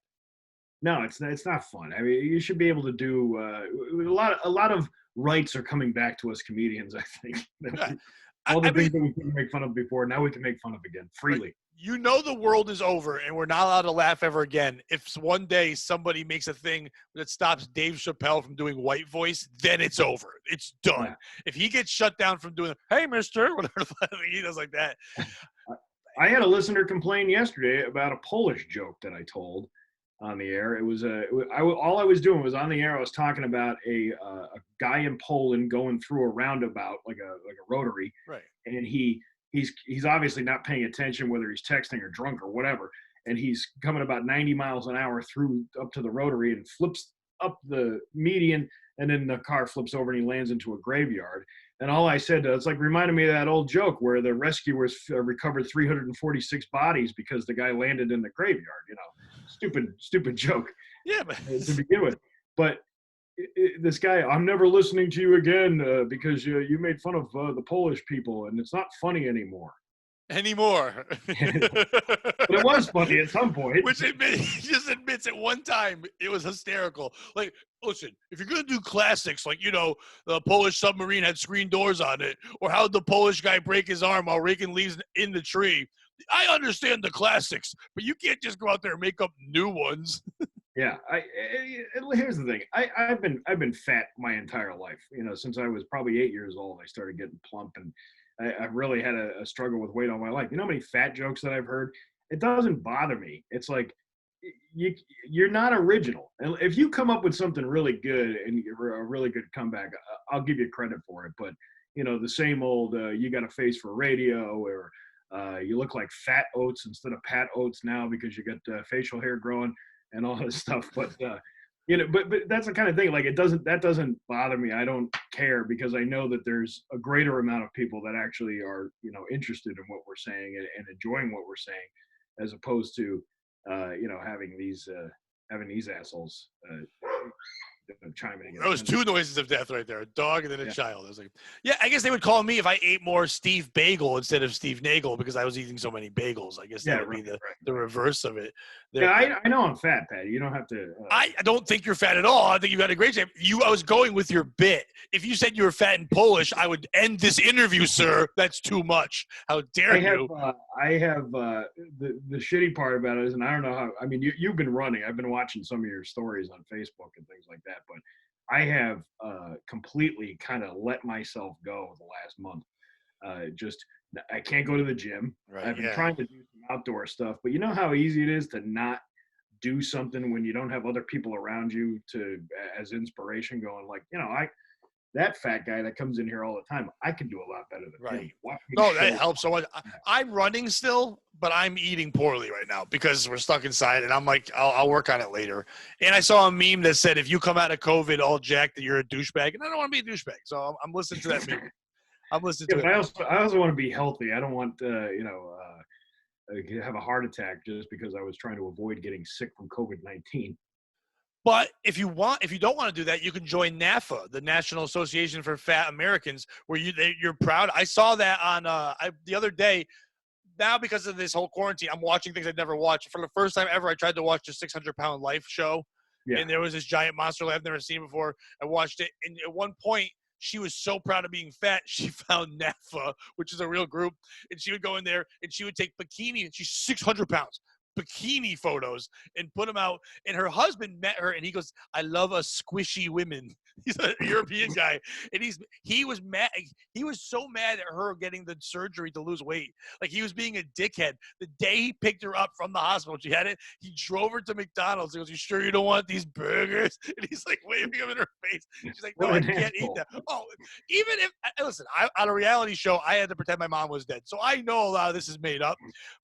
No, it's not fun. I mean, you should be able to do a lot of rights are coming back to us comedians. I think all the things that we couldn't make fun of before, now we can make fun of again freely. You know the world is over and we're not allowed to laugh ever again. If one day somebody makes a thing that stops Dave Chappelle from doing white voice, then it's over. It's done. Yeah. If he gets shut down from doing, "Hey, mister," whatever he does like that. I had a listener complain yesterday about a Polish joke that I told on the air. It was all I was doing was on the air. I was talking about a guy in Poland going through a roundabout like a rotary, right? And he's obviously not paying attention, whether he's texting or drunk or whatever. And he's coming about 90 miles an hour up to the rotary and flips up the median, and then the car flips over and he lands into a graveyard. And all I said, it's like reminded me of that old joke where the rescuers recovered 346 bodies because the guy landed in the graveyard. Stupid joke. Yeah, but to begin with. But this guy, "I'm never listening to you again because you made fun of the Polish people, and it's not funny anymore." But it was funny at some point. He just admits at one time it was hysterical. Like, listen, if you're gonna do classics like the Polish submarine had screen doors on it, or how'd the Polish guy break his arm while raking leaves in the tree, I understand the classics, but you can't just go out there and make up new ones. Yeah, here's the thing. I've been fat my entire life. Since I was probably 8 years old, I started getting plump, and I've really had a struggle with weight all my life. You know how many fat jokes that I've heard? It doesn't bother me. It's like you're not original. And if you come up with something really good and you're a really good comeback, I'll give you credit for it. But the same old you got a face for radio, or you look like Fat Oates instead of Pat Oates now because you got facial hair growing and all this stuff. But but that's the kind of thing. Like that doesn't bother me. I don't care because I know that there's a greater amount of people that actually are interested in what we're saying and enjoying what we're saying, as opposed to having these assholes chiming in. Those two noises of death right there, a dog and then a child. I was like, yeah, I guess they would call me if I ate more Steve Bagel instead of Steve Nagle because I was eating so many bagels. I guess that would be the reverse of it. Yeah, I know I'm fat, Pat. You don't have to. I don't think you're fat at all. I think you've got a great shape. I was going with your bit. If you said you were fat in Polish, I would end this interview, sir. That's too much. How dare you? I have the shitty part about it is, and I don't know how. I mean, you've been running. I've been watching some of your stories on Facebook and things like that. But I have completely kind of let myself go the last month. I can't go to the gym. Right, I've been trying to do some outdoor stuff, but you know how easy it is to not do something when you don't have other people around you as inspiration. Going like, that fat guy that comes in here all the time, I can do a lot better than him. No, that helps so much. I'm running still, but I'm eating poorly right now because we're stuck inside, and I'm like, I'll work on it later. And I saw a meme that said, if you come out of COVID all jacked, that you're a douchebag, and I don't want to be a douchebag, so I'm listening to that meme. I'm listening to it. I also want to be healthy. I don't want have a heart attack just because I was trying to avoid getting sick from COVID-19. But if you don't want to do that, you can join NAFA, the National Association for Fat Americans, where you're proud. I saw that on the other day. Now, because of this whole quarantine, I'm watching things I'd never watched. For the first time ever, I tried to watch the 600-Pound Life show, and there was this giant monster I've never seen before. I watched it, and at one point, she was so proud of being fat, she found NAFA, which is a real group, and she would go in there, and she would take bikini, and she's 600 pounds. Bikini photos and put them out, and her husband met her and he goes, "I love a squishy women." He's a European guy, and he was mad. He was so mad at her getting the surgery to lose weight. Like, he was being a dickhead. The day he picked her up from the hospital, she had it, he drove her to McDonald's. He goes, "You sure you don't want these burgers?" And he's like waving them in her face. She's like, "No, I can't eat that." Oh, even if listen, on a reality show, I had to pretend my mom was dead, so I know a lot of this is made up,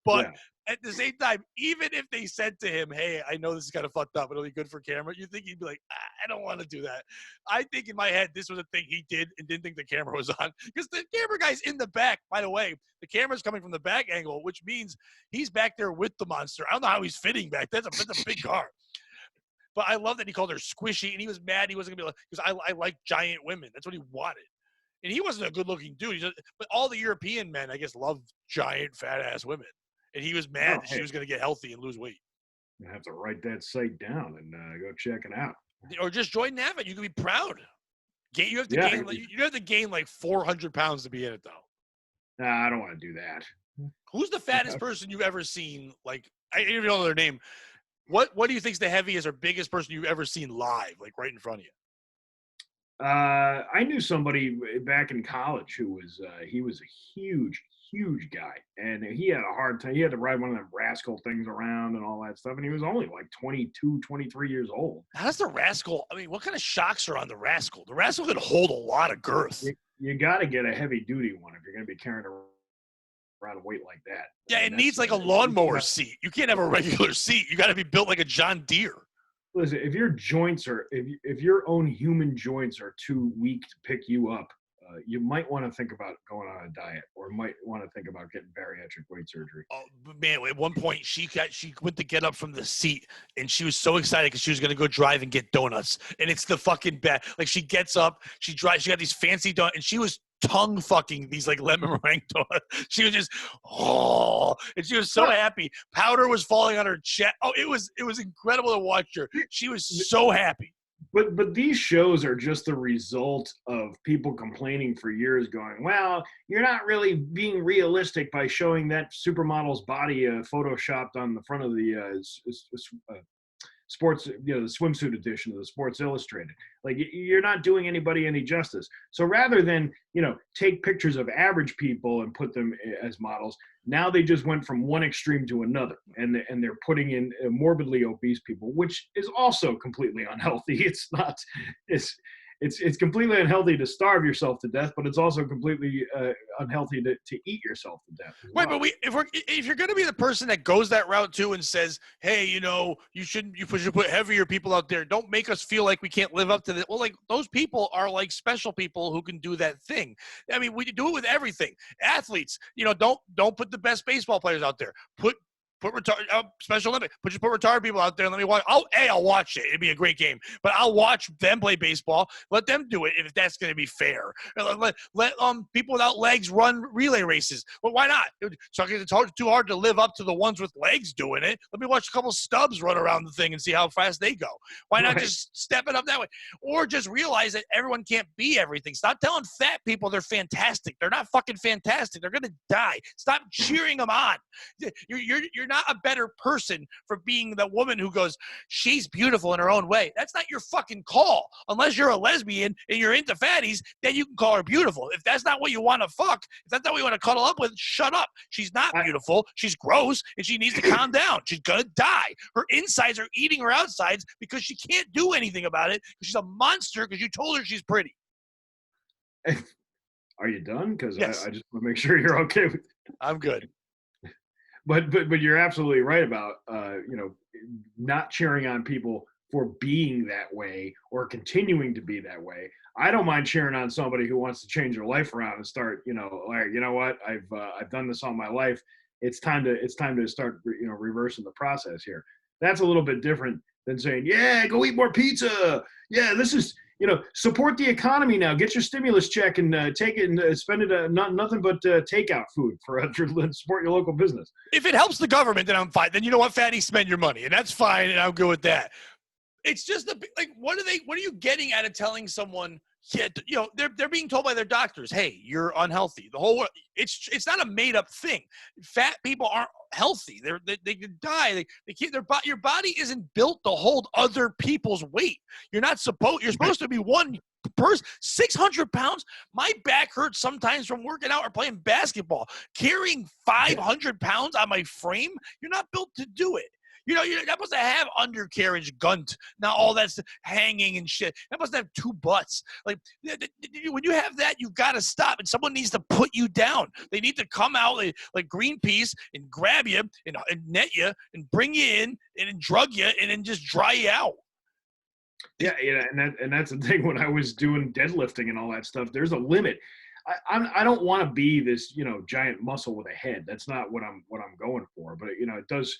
but at the same time, even if they said to him, "Hey, I know this is kind of fucked up, but it'll be good for camera," you think he'd be like, I don't want to do that. I think in my head, this was a thing he did and didn't think the camera was on. Because the camera guy's in the back, by the way. The camera's coming from the back angle, which means he's back there with the monster. I don't know how he's fitting back. That's a big car. But I love that he called her squishy, and he was mad he wasn't going to be like, because I like giant women. That's what he wanted. And he wasn't a good-looking dude. But all the European men, I guess, love giant, fat-ass women. And he was mad that she was going to get healthy and lose weight. I have to write that site down and go check it out. Or just join Navit. You can be proud. You have to gain like 400 pounds to be in it, though. Nah, I don't want to do that. Who's the fattest person you've ever seen? Like, I don't even know their name. What do you think's the heaviest or biggest person you've ever seen live, like right in front of you? I knew somebody back in college who was he was a huge guy, and he had a hard time. He had to ride one of them rascal things around and all that stuff, and he was only like 22, 23 years old. How does the rascal? I mean, what kind of shocks are on the rascal? The rascal could hold a lot of girth. You got to get a heavy duty one if you're going to be carrying around a weight like that. Yeah, it needs like a lawnmower seat. You can't have a regular seat. You got to be built like a John Deere. Listen, if your joints are, if your own human joints are too weak to pick you up, you might want to think about going on a diet, or might want to think about getting bariatric weight surgery. Oh man! At one point, she went to get up from the seat, and she was so excited because she was going to go drive and get donuts. And it's the fucking bad. Like she gets up, she drives, she got these fancy donuts, and she was tongue fucking these like lemon meringue donuts. She was just and she was so happy. Powder was falling on her chest. Oh, it was incredible to watch her. She was so happy. But these shows are just the result of people complaining for years, going, well, you're not really being realistic by showing that supermodel's body photoshopped on the front of the sports, the swimsuit edition of the Sports Illustrated. Like, you're not doing anybody any justice. So rather than, take pictures of average people and put them as models, now they just went from one extreme to another, and they're putting in morbidly obese people, which is also completely unhealthy. It's completely unhealthy to starve yourself to death, but it's also completely unhealthy to eat yourself to death. Right, but if you're going to be the person that goes that route too and says, hey, you should put heavier people out there, don't make us feel like we can't live up to that. Well, like, those people are like special people who can do that thing. I mean, we do it with everything. Athletes, don't put the best baseball players out there. Put Special Olympics. Put retarded people out there and let me watch. I'll watch it. It'd be a great game. But I'll watch them play baseball. Let them do it if that's going to be fair. Let people without legs run relay races. Well, why not? So it's too hard to live up to the ones with legs doing it. Let me watch a couple stubs run around the thing and see how fast they go. Why not just step it up that way? Or just realize that everyone can't be everything. Stop telling fat people they're fantastic. They're not fucking fantastic. They're going to die. Stop cheering them on. You're not a better person for being the woman who goes, she's beautiful in her own way. That's not your fucking call. Unless you're a lesbian and you're into fatties, then you can call her beautiful. If that's not what you want to fuck, if that's not what you want to cuddle up with, shut up. She's not beautiful. She's gross, and she needs to calm down. She's going to die. Her insides are eating her outsides because she can't do anything about it because she's a monster because you told her she's pretty. Are you done? Because yes. I just want to make sure you're okay with it. I'm good. But you're absolutely right about not cheering on people for being that way or continuing to be that way. I don't mind cheering on somebody who wants to change their life around and start, like, you know what, I've done this all my life. It's time to start reversing the process here. That's a little bit different than saying, yeah, go eat more pizza. Yeah, this is, support the economy now. Get your stimulus check and take it and spend it nothing but takeout food for support your local business. If it helps the government, then I'm fine. Then you know what, fatty, spend your money, and that's fine, and I'm good with that. It's just what are you getting out of telling someone? Yeah, they're being told by their doctors, hey, you're unhealthy. The whole it's not a made up thing. Fat people aren't healthy. They can die. They can't. Your body isn't built to hold other people's weight. You're supposed to be one person. 600 pounds. My back hurts sometimes from working out or playing basketball. Carrying 500 pounds on my frame. You're not built to do it. You're not supposed to have undercarriage gunt. Now all that's hanging and shit. You're not supposed to have two butts. Like, when you have that, you've got to stop. And someone needs to put you down. They need to come out like Greenpeace and grab you and net you and bring you in and then drug you and then just dry you out. Yeah, and that's the thing. When I was doing deadlifting and all that stuff, there's a limit. I don't want to be this giant muscle with a head. That's not what I'm going for. But it does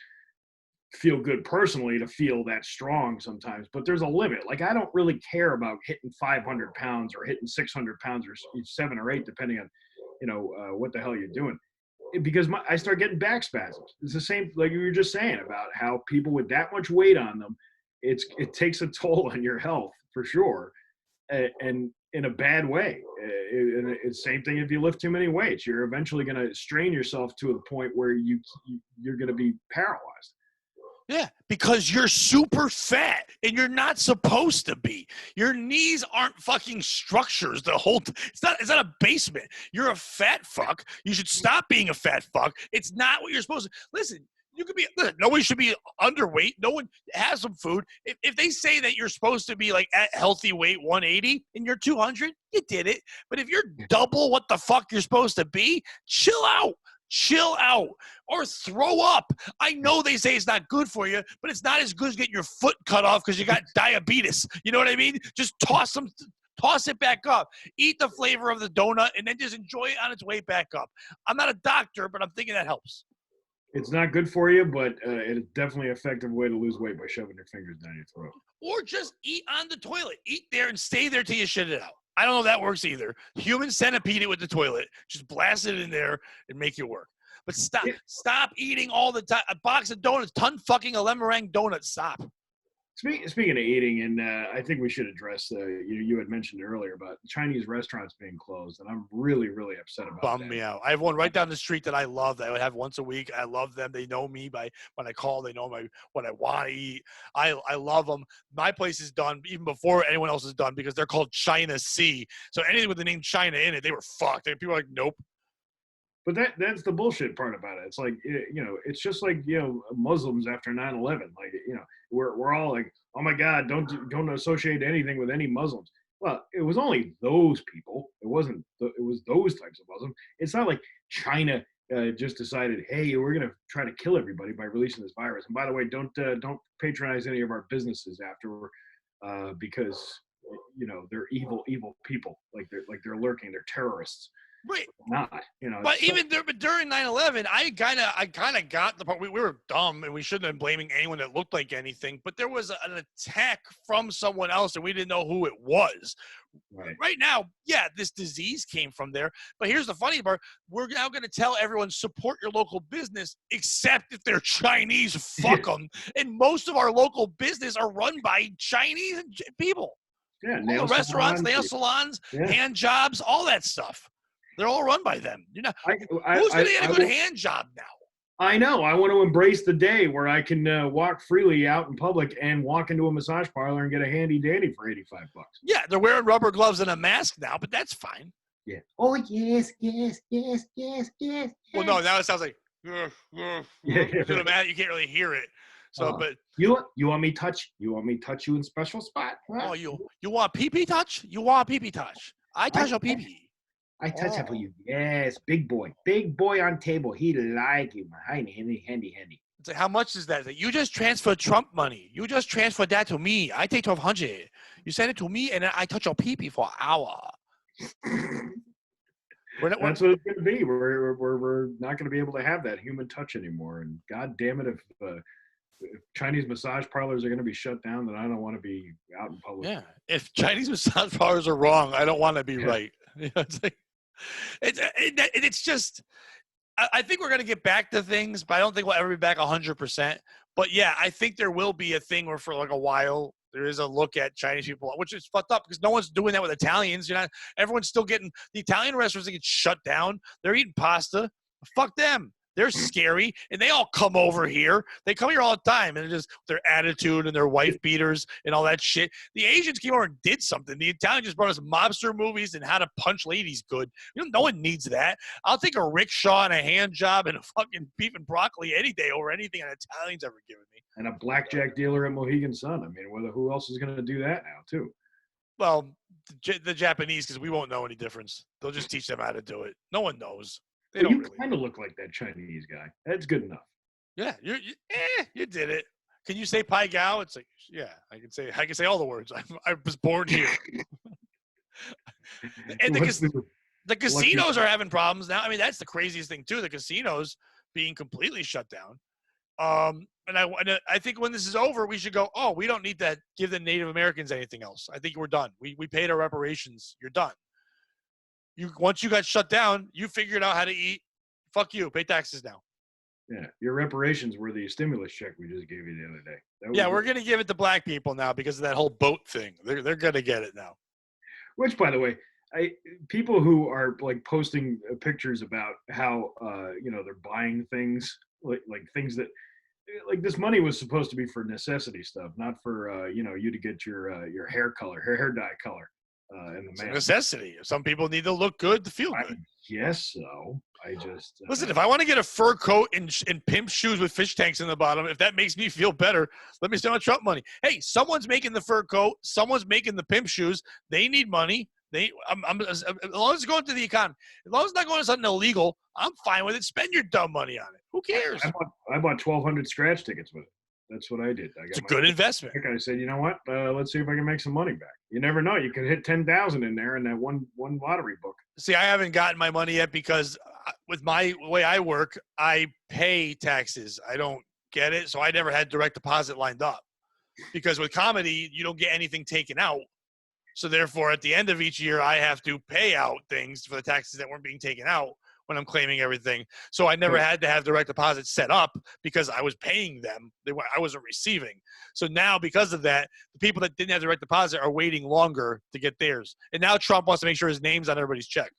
feel good personally to feel that strong sometimes. But there's a limit. Like I don't really care about hitting 500 pounds or hitting 600 pounds or 7 or 8, depending on what the hell you're doing. Because I start getting back spasms. It's the same like you were just saying about how people with that much weight on them, it takes a toll on your health for sure, and in a bad way. And it's same thing if you lift too many weights. You're eventually going to strain yourself to a point where you're going to be paralyzed. Yeah, because you're super fat and you're not supposed to be. Your knees aren't fucking structures to hold. It's not a basement. You're a fat fuck. You should stop being a fat fuck. It's not what you're supposed to. Listen, nobody should be underweight. No one has some food. If they say that you're supposed to be like at healthy weight 180 and you're 200, you did it. But if you're double what the fuck you're supposed to be, chill out. Chill out or throw up. I know they say it's not good for you, but it's not as good as getting your foot cut off because you got diabetes. You know what I mean? Just toss it back up. Eat the flavor of the donut and then just enjoy it on its way back up. I'm not a doctor, but I'm thinking that helps. It's not good for you, but it's definitely an effective way to lose weight by shoving your fingers down your throat. Or just eat on the toilet. Eat there and stay there till you shit it out. I don't know if that works either. Human centipede it with the toilet. Just blast it in there and make it work. But stop eating all the time. A box of donuts, ton fucking a meringue donut. Stop. Speaking of eating, and I think we should address you had mentioned earlier about Chinese restaurants being closed, and I'm really, really upset about that. Bummed me out. I have one right down the street that I love that I would have once a week. I love them. They know me by when I call. They know what I want to eat. I love them. My place is done even before anyone else is done because they're called China Sea. So anything with the name China in it, they were fucked. And people are like, nope. But that's the bullshit part about it. It's like, it's just like, Muslims after 9/11. Like, we're all like, oh my God, don't associate anything with any Muslims. Well, it was only those people. It wasn't. It was those types of Muslims. It's not like China just decided, hey, we're gonna try to kill everybody by releasing this virus. And by the way, don't patronize any of our businesses after, because they're evil people. Like they're lurking. They're terrorists. Right. Not, But even during 9/11, I kind of got the part. We were dumb and we shouldn't have been blaming anyone that looked like anything. But there was an attack from someone else and we didn't know who it was. Right now, yeah, this disease came from there. But here's the funny part: we're now going to tell everyone support your local business, except if they're Chinese. Fuck them. And most of our local business are run by Chinese people. Yeah, nail restaurants, nail salons, hand jobs, all that stuff. They're all run by them. Who's going to get a good hand job now? I know. I want to embrace the day where I can walk freely out in public and walk into a massage parlor and get a handy dandy for $85. Yeah, they're wearing rubber gloves and a mask now, but that's fine. Yeah. Oh yes, yes, yes, yes, yes. Well, no, now it sounds like yeah. You can't really hear it. So, but you want me touch? You want me touch you in special spot? Huh? Oh, you want pee-pee touch? You want pee-pee touch? I touch your pee-pee. I touch it for you. Yes, big boy on table. He like you, handy. It's like, how much is that? You just transfer Trump money. You just transfer that to me. I take 1,200. You send it to me, and then I touch your pee-pee for an hour. That's what it's going to be. We're not going to be able to have that human touch anymore. And God damn it, if Chinese massage parlors are going to be shut down, then I don't want to be out in public. Yeah, if Chinese massage parlors are wrong, I don't want to be right. It's like, it's just. I think we're going to get back to things, but I don't think we'll ever be back 100%. But yeah, I think there will be a thing where for like a while there is a look at Chinese people, which is fucked up because no one's doing that with Italians. Everyone's still getting the Italian restaurants that get shut down. They're eating pasta. Fuck them. They're scary, and they all come over here. They come here all the time, and just their attitude and their wife beaters and all that shit. The Asians came over and did something. The Italians just brought us mobster movies and how to punch ladies good. No one needs that. I'll take a rickshaw and a hand job and a fucking beef and broccoli any day over anything an Italian's ever given me. And a blackjack dealer at Mohegan Sun. I mean, who else is going to do that now, too? Well, the Japanese, because we won't know any difference. They'll just teach them how to do it. No one knows. You kind of look like that Chinese guy. That's good enough. Yeah, you did it. Can you say Pai Gow? It's like, yeah, I can say all the words. I was born here. And the casinos are having problems now. I mean, that's the craziest thing too. The casinos being completely shut down. And I think when this is over, we should go, oh, we don't need to give the Native Americans anything else. I think we're done. We paid our reparations. You're done. Once you got shut down, you figured out how to eat. Fuck you. Pay taxes now. Yeah, your reparations were the stimulus check we just gave you the other day. Yeah, we're going to give it to black people now because of that whole boat thing. They're going to get it now. Which, by the way, people who are like posting pictures about how they're buying things like things that like this money was supposed to be for necessity stuff, not for you to get your hair dye color in the mail. Necessity. Some people need to look good to feel good. Yes, so I just listen. If I want to get a fur coat and pimp shoes with fish tanks in the bottom, if that makes me feel better, let me spend my Trump money. Hey, someone's making the fur coat. Someone's making the pimp shoes. They need money. As long as it's going to the economy, as long as it's not going to something illegal, I'm fine with it. Spend your dumb money on it. Who cares? I bought 1,200 scratch tickets with it. That's what I did. It's a good investment. I said, you know what? Let's see if I can make some money back. You never know. You could hit 10,000 in there in that one lottery book. See, I haven't gotten my money yet because with my way I work, I pay taxes. I don't get it, so I never had direct deposit lined up. Because with comedy, you don't get anything taken out. So therefore, at the end of each year, I have to pay out things for the taxes that weren't being taken out when I'm claiming everything. So I never had to have direct deposit set up because I was paying them. I wasn't receiving. So now because of that, the people that didn't have direct deposit are waiting longer to get theirs. And now Trump wants to make sure his name's on everybody's check.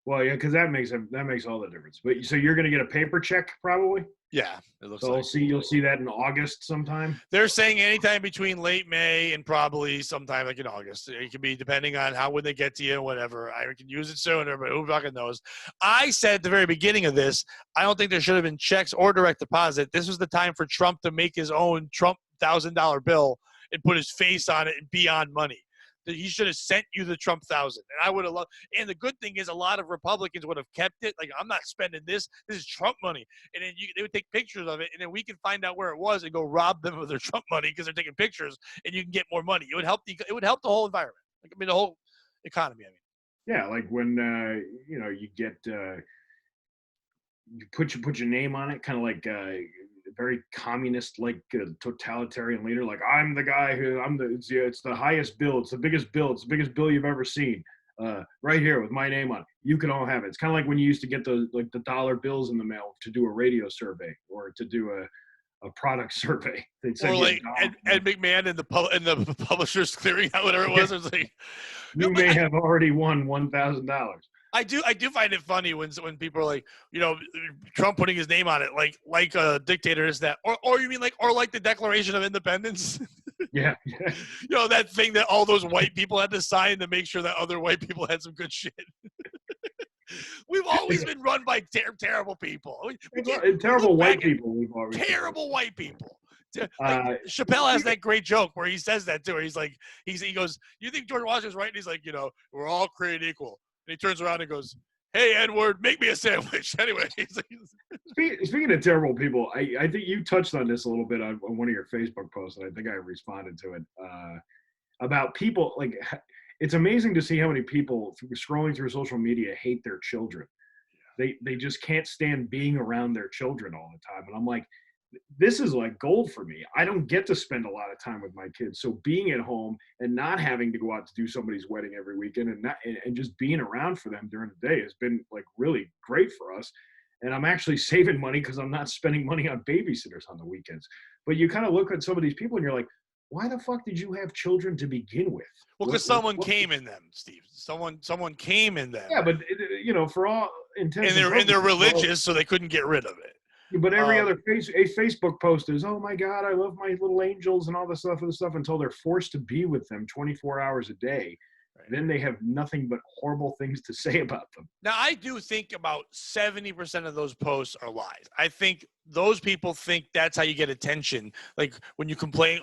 Well, yeah, because that makes all the difference. But so you're going to get a paper check probably? Yeah, it looks so like. You'll see that in August sometime. They're saying anytime between late May and probably sometime like in August. It could be depending on when they get to you and whatever. I can use it sooner, but who fucking knows? I said at the very beginning of this, I don't think there should have been checks or direct deposit. This was the time for Trump to make his own Trump $1,000 bill and put his face on it and be on money. He should have sent you the Trump 1,000. And I would have loved. And the good thing is a lot of Republicans would have kept it. Like, I'm not spending this. This is Trump money. And then they would take pictures of it, and then we can find out where it was and go rob them of their Trump money because they're taking pictures, and you can get more money. It would help the whole environment. The whole economy. Yeah, like when you get you put your name on it, kind of like very communist, like totalitarian leader. Like, I'm the guy it's the highest bill. It's the biggest bill. It's the biggest bill you've ever seen. Right here with my name on it. You can all have it. It's kind of like when you used to get the dollar bills in the mail to do a radio survey or to do a product survey. Or like Ed McMahon and the Publishers Clearing Out, whatever it was. It was like, you may have already won $1,000. I do find it funny when people are like, Trump putting his name on it, like a dictator is that, or you mean like the Declaration of Independence? Yeah. That thing that all those white people had to sign to make sure that other white people had some good shit. We've always been run by terrible people. Terrible white people. Terrible white people. Chappelle has that great joke where he says that too. Where he goes, "You think George Washington's right?" And he's like, we're all created equal. And he turns around and goes, "Hey, Edward, make me a sandwich." Anyway. Speaking of terrible people, I think you touched on this a little bit on one of your Facebook posts, and I think I responded to it, about people. Like, it's amazing to see how many people scrolling through social media hate their children. They just can't stand being around their children all the time. And I'm like, this is like gold for me. I don't get to spend a lot of time with my kids. So being at home and not having to go out to do somebody's wedding every weekend and just being around for them during the day has been like really great for us. And I'm actually saving money because I'm not spending money on babysitters on the weekends. But you kind of look at some of these people and you're like, why the fuck did you have children to begin with? Well, because someone came in them, Steve. Someone came in them. Yeah, but for all intents and they're religious, so they couldn't get rid of it. But every other Facebook post is, "Oh my God, I love my little angels," and all this stuff until they're forced to be with them 24 hours a day. Right. Then they have nothing but horrible things to say about them. Now, I do think about 70% of those posts are lies. I think those people think that's how you get attention. Like when you complain,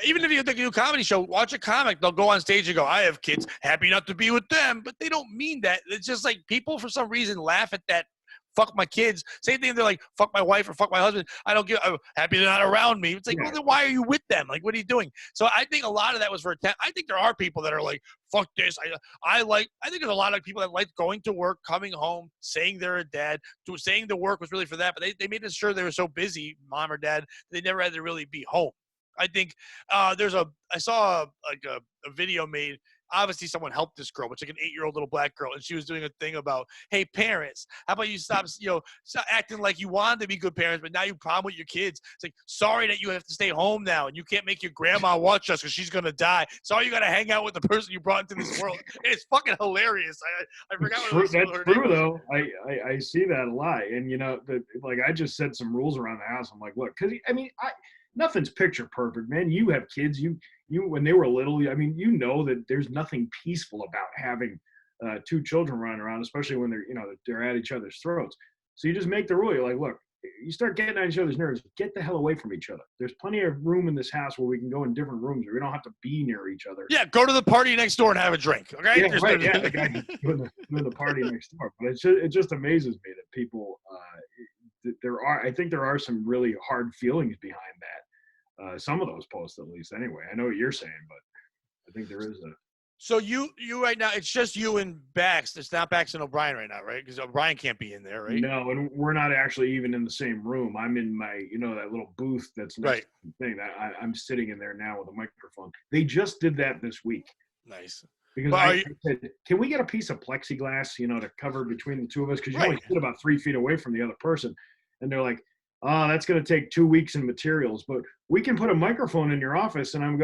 even if you do a comedy show, watch a comic, they'll go on stage and go, "I have kids, happy not to be with them," but they don't mean that. It's just like people for some reason laugh at that fuck my kids. Same thing. They're like, fuck my wife or fuck my husband. I'm happy they're not around me. It's like, well, then why are you with them? Like, what are you doing? So I think a lot of that was for attention. I think there are people that are like, fuck this. I think there's a lot of people that like going to work, coming home, saying they're a dad, saying the work was really for that. But they made it sure they were so busy, mom or dad, they never had to really be home. I think I saw a video made. Obviously, someone helped this girl, which is like an 8-year-old little black girl, and she was doing a thing about, hey, parents, how about you stop acting like you wanted to be good parents, but now you problem with your kids. It's like, sorry that you have to stay home now, and you can't make your grandma watch us because she's going to die. Sorry you got to hang out with the person you brought into this world. It's fucking hilarious. I forgot what it was. That's true, though. I see that a lot. And, I just set some rules around the house. I'm like, look, because, nothing's picture perfect, man. You have kids. You when they were little, that there's nothing peaceful about having 2 children running around, especially when they're at each other's throats. So you just make the rule. You're like, look, you start getting on each other's nerves, get the hell away from each other. There's plenty of room in this house where we can go in different rooms where we don't have to be near each other. Yeah, go to the party next door and have a drink. Okay. Yeah, right. Yeah, the guy doing the party next door. But it just amazes me that people. I think there are some really hard feelings behind that. Some of those posts, at least. Anyway, I know what you're saying, but I think there is a. So you right now, it's just you and Bax. It's not Bax and O'Brien right now, right? Because O'Brien can't be in there, right? No, and we're not actually even in the same room. I'm in my, that little booth that's next to the thing. I'm sitting in there now with a microphone. They just did that this week. Nice. Because I said, can we get a piece of plexiglass, to cover between the two of us? Because you only sit about 3 feet away from the other person. And they're like, oh, that's going to take 2 weeks in materials, but we can put a microphone in your office. And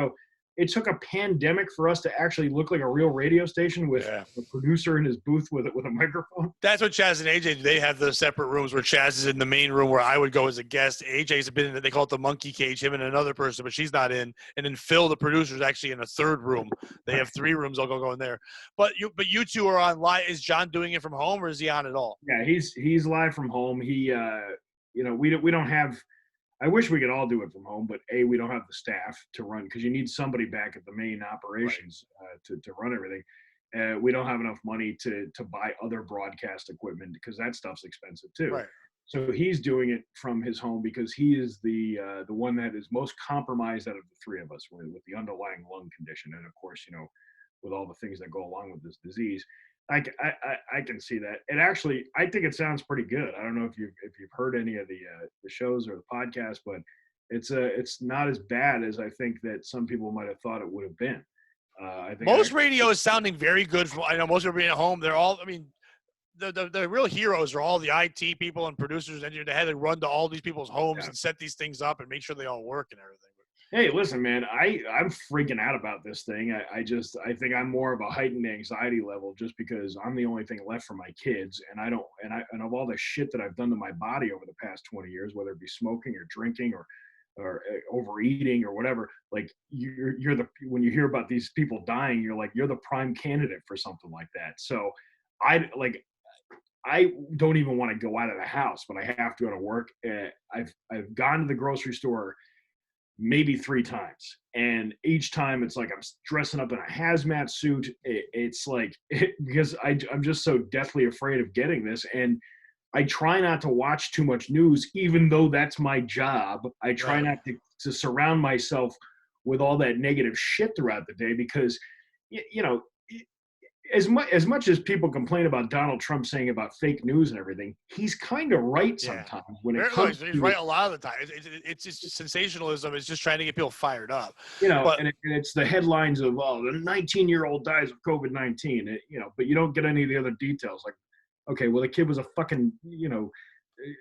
it took a pandemic for us to actually look like a real radio station with a producer in his booth with a microphone. That's what Chaz and AJ do. They have the separate rooms where Chaz is in the main room where I would go as a guest. AJ's been in, they call it the monkey cage, him and another person, but she's not in. And then Phil, the producer, is actually in a third room. They have 3 rooms. I'll go in there. But you two are on live. Is John doing it from home or is he on at all? Yeah, he's live from home. He, we don't have. I wish we could all do it from home, but we don't have the staff to run because you need somebody back at the main operations to run everything. We don't have enough money to buy other broadcast equipment because that stuff's expensive too. Right. So he's doing it from his home because he is the one that is most compromised out of the 3 of us with the underlying lung condition, and of course, with all the things that go along with this disease. I can see that. And actually, I think it sounds pretty good. I don't know if you've heard any of the shows or the podcast, but it's not as bad as I think that some people might have thought it would have been. I think most radio is sounding very good. I know most people being at home. They're all. I mean, the real heroes are all the IT people and producers, and they had to run to all these people's homes and set these things up and make sure they all work and everything. Hey, listen, man, I'm freaking out about this thing. I think I'm more of a heightened anxiety level just because I'm the only thing left for my kids. And of all the shit that I've done to my body over the past 20 years, whether it be smoking or drinking or overeating or whatever, like when you hear about these people dying, you're the prime candidate for something like that. So I don't even want to go out of the house, but I have to go to work. I've gone to the grocery store maybe 3 times. And each time it's like I'm dressing up in a hazmat suit. It's like, because I'm just so deathly afraid of getting this. And I try not to watch too much news, even though that's my job. I try not to surround myself with all that negative shit throughout the day because, as much as people complain about Donald Trump saying about fake news and everything, he's kind of right sometimes. When it comes he's right a lot of the time. It's just sensationalism. It's just trying to get people fired up. And it's the headlines of, the 19-year-old dies of COVID-19. But you don't get any of the other details. Like, okay, well, the kid was a fucking,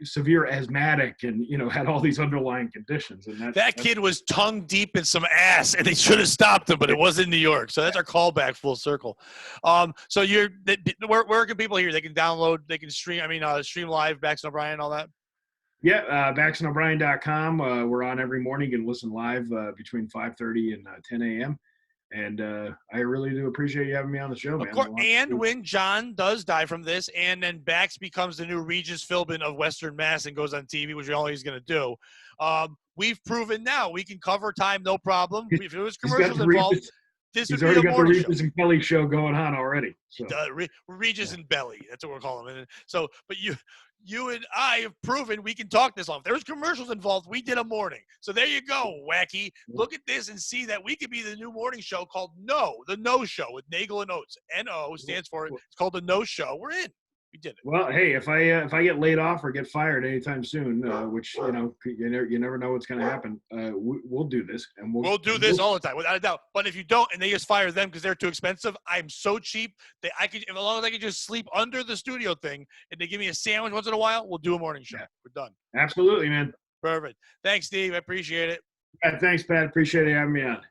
severe asthmatic and, had all these underlying conditions. And that kid was tongue deep in some ass and they should have stopped him, but it was in New York. So that's our callback full circle. So where can people hear? They can download, they can stream, stream live, Bax O'Brien, all that? Yeah, BaxandO'Brien.com. We're on every morning. You can listen live between 5:30 and 10 a.m. And I really do appreciate you having me on the show, man. Of course, and when John does die from this, and then Bax becomes the new Regis Philbin of Western Mass and goes on TV, which all he's going to do, we've proven now we can cover time, no problem. If there was commercials involved, This would He's be already a got the morning show. Regis and Kelly show going on already. So. Regis Yeah. and Belly. That's what we're calling him. And so, but you and I have proven we can talk this off. There's commercials involved. We did a morning. So there you go, wacky. Look at this and see that we could be the new morning show called The No Show with Nagle and Oates. NO stands for, it's called The No Show. We're in. We did it. Well, hey, if I get laid off or get fired anytime soon, which you never know what's going to happen, we'll do this, and We'll do this all the time, without a doubt. But if you don't, and they just fire them because they're too expensive, I'm so cheap that as long as I can just sleep under the studio thing, and they give me a sandwich once in a while, we'll do a morning show. Yeah. We're done. Absolutely, man. Perfect. Thanks, Steve. I appreciate it. Yeah, thanks, Pat. Appreciate you having me on.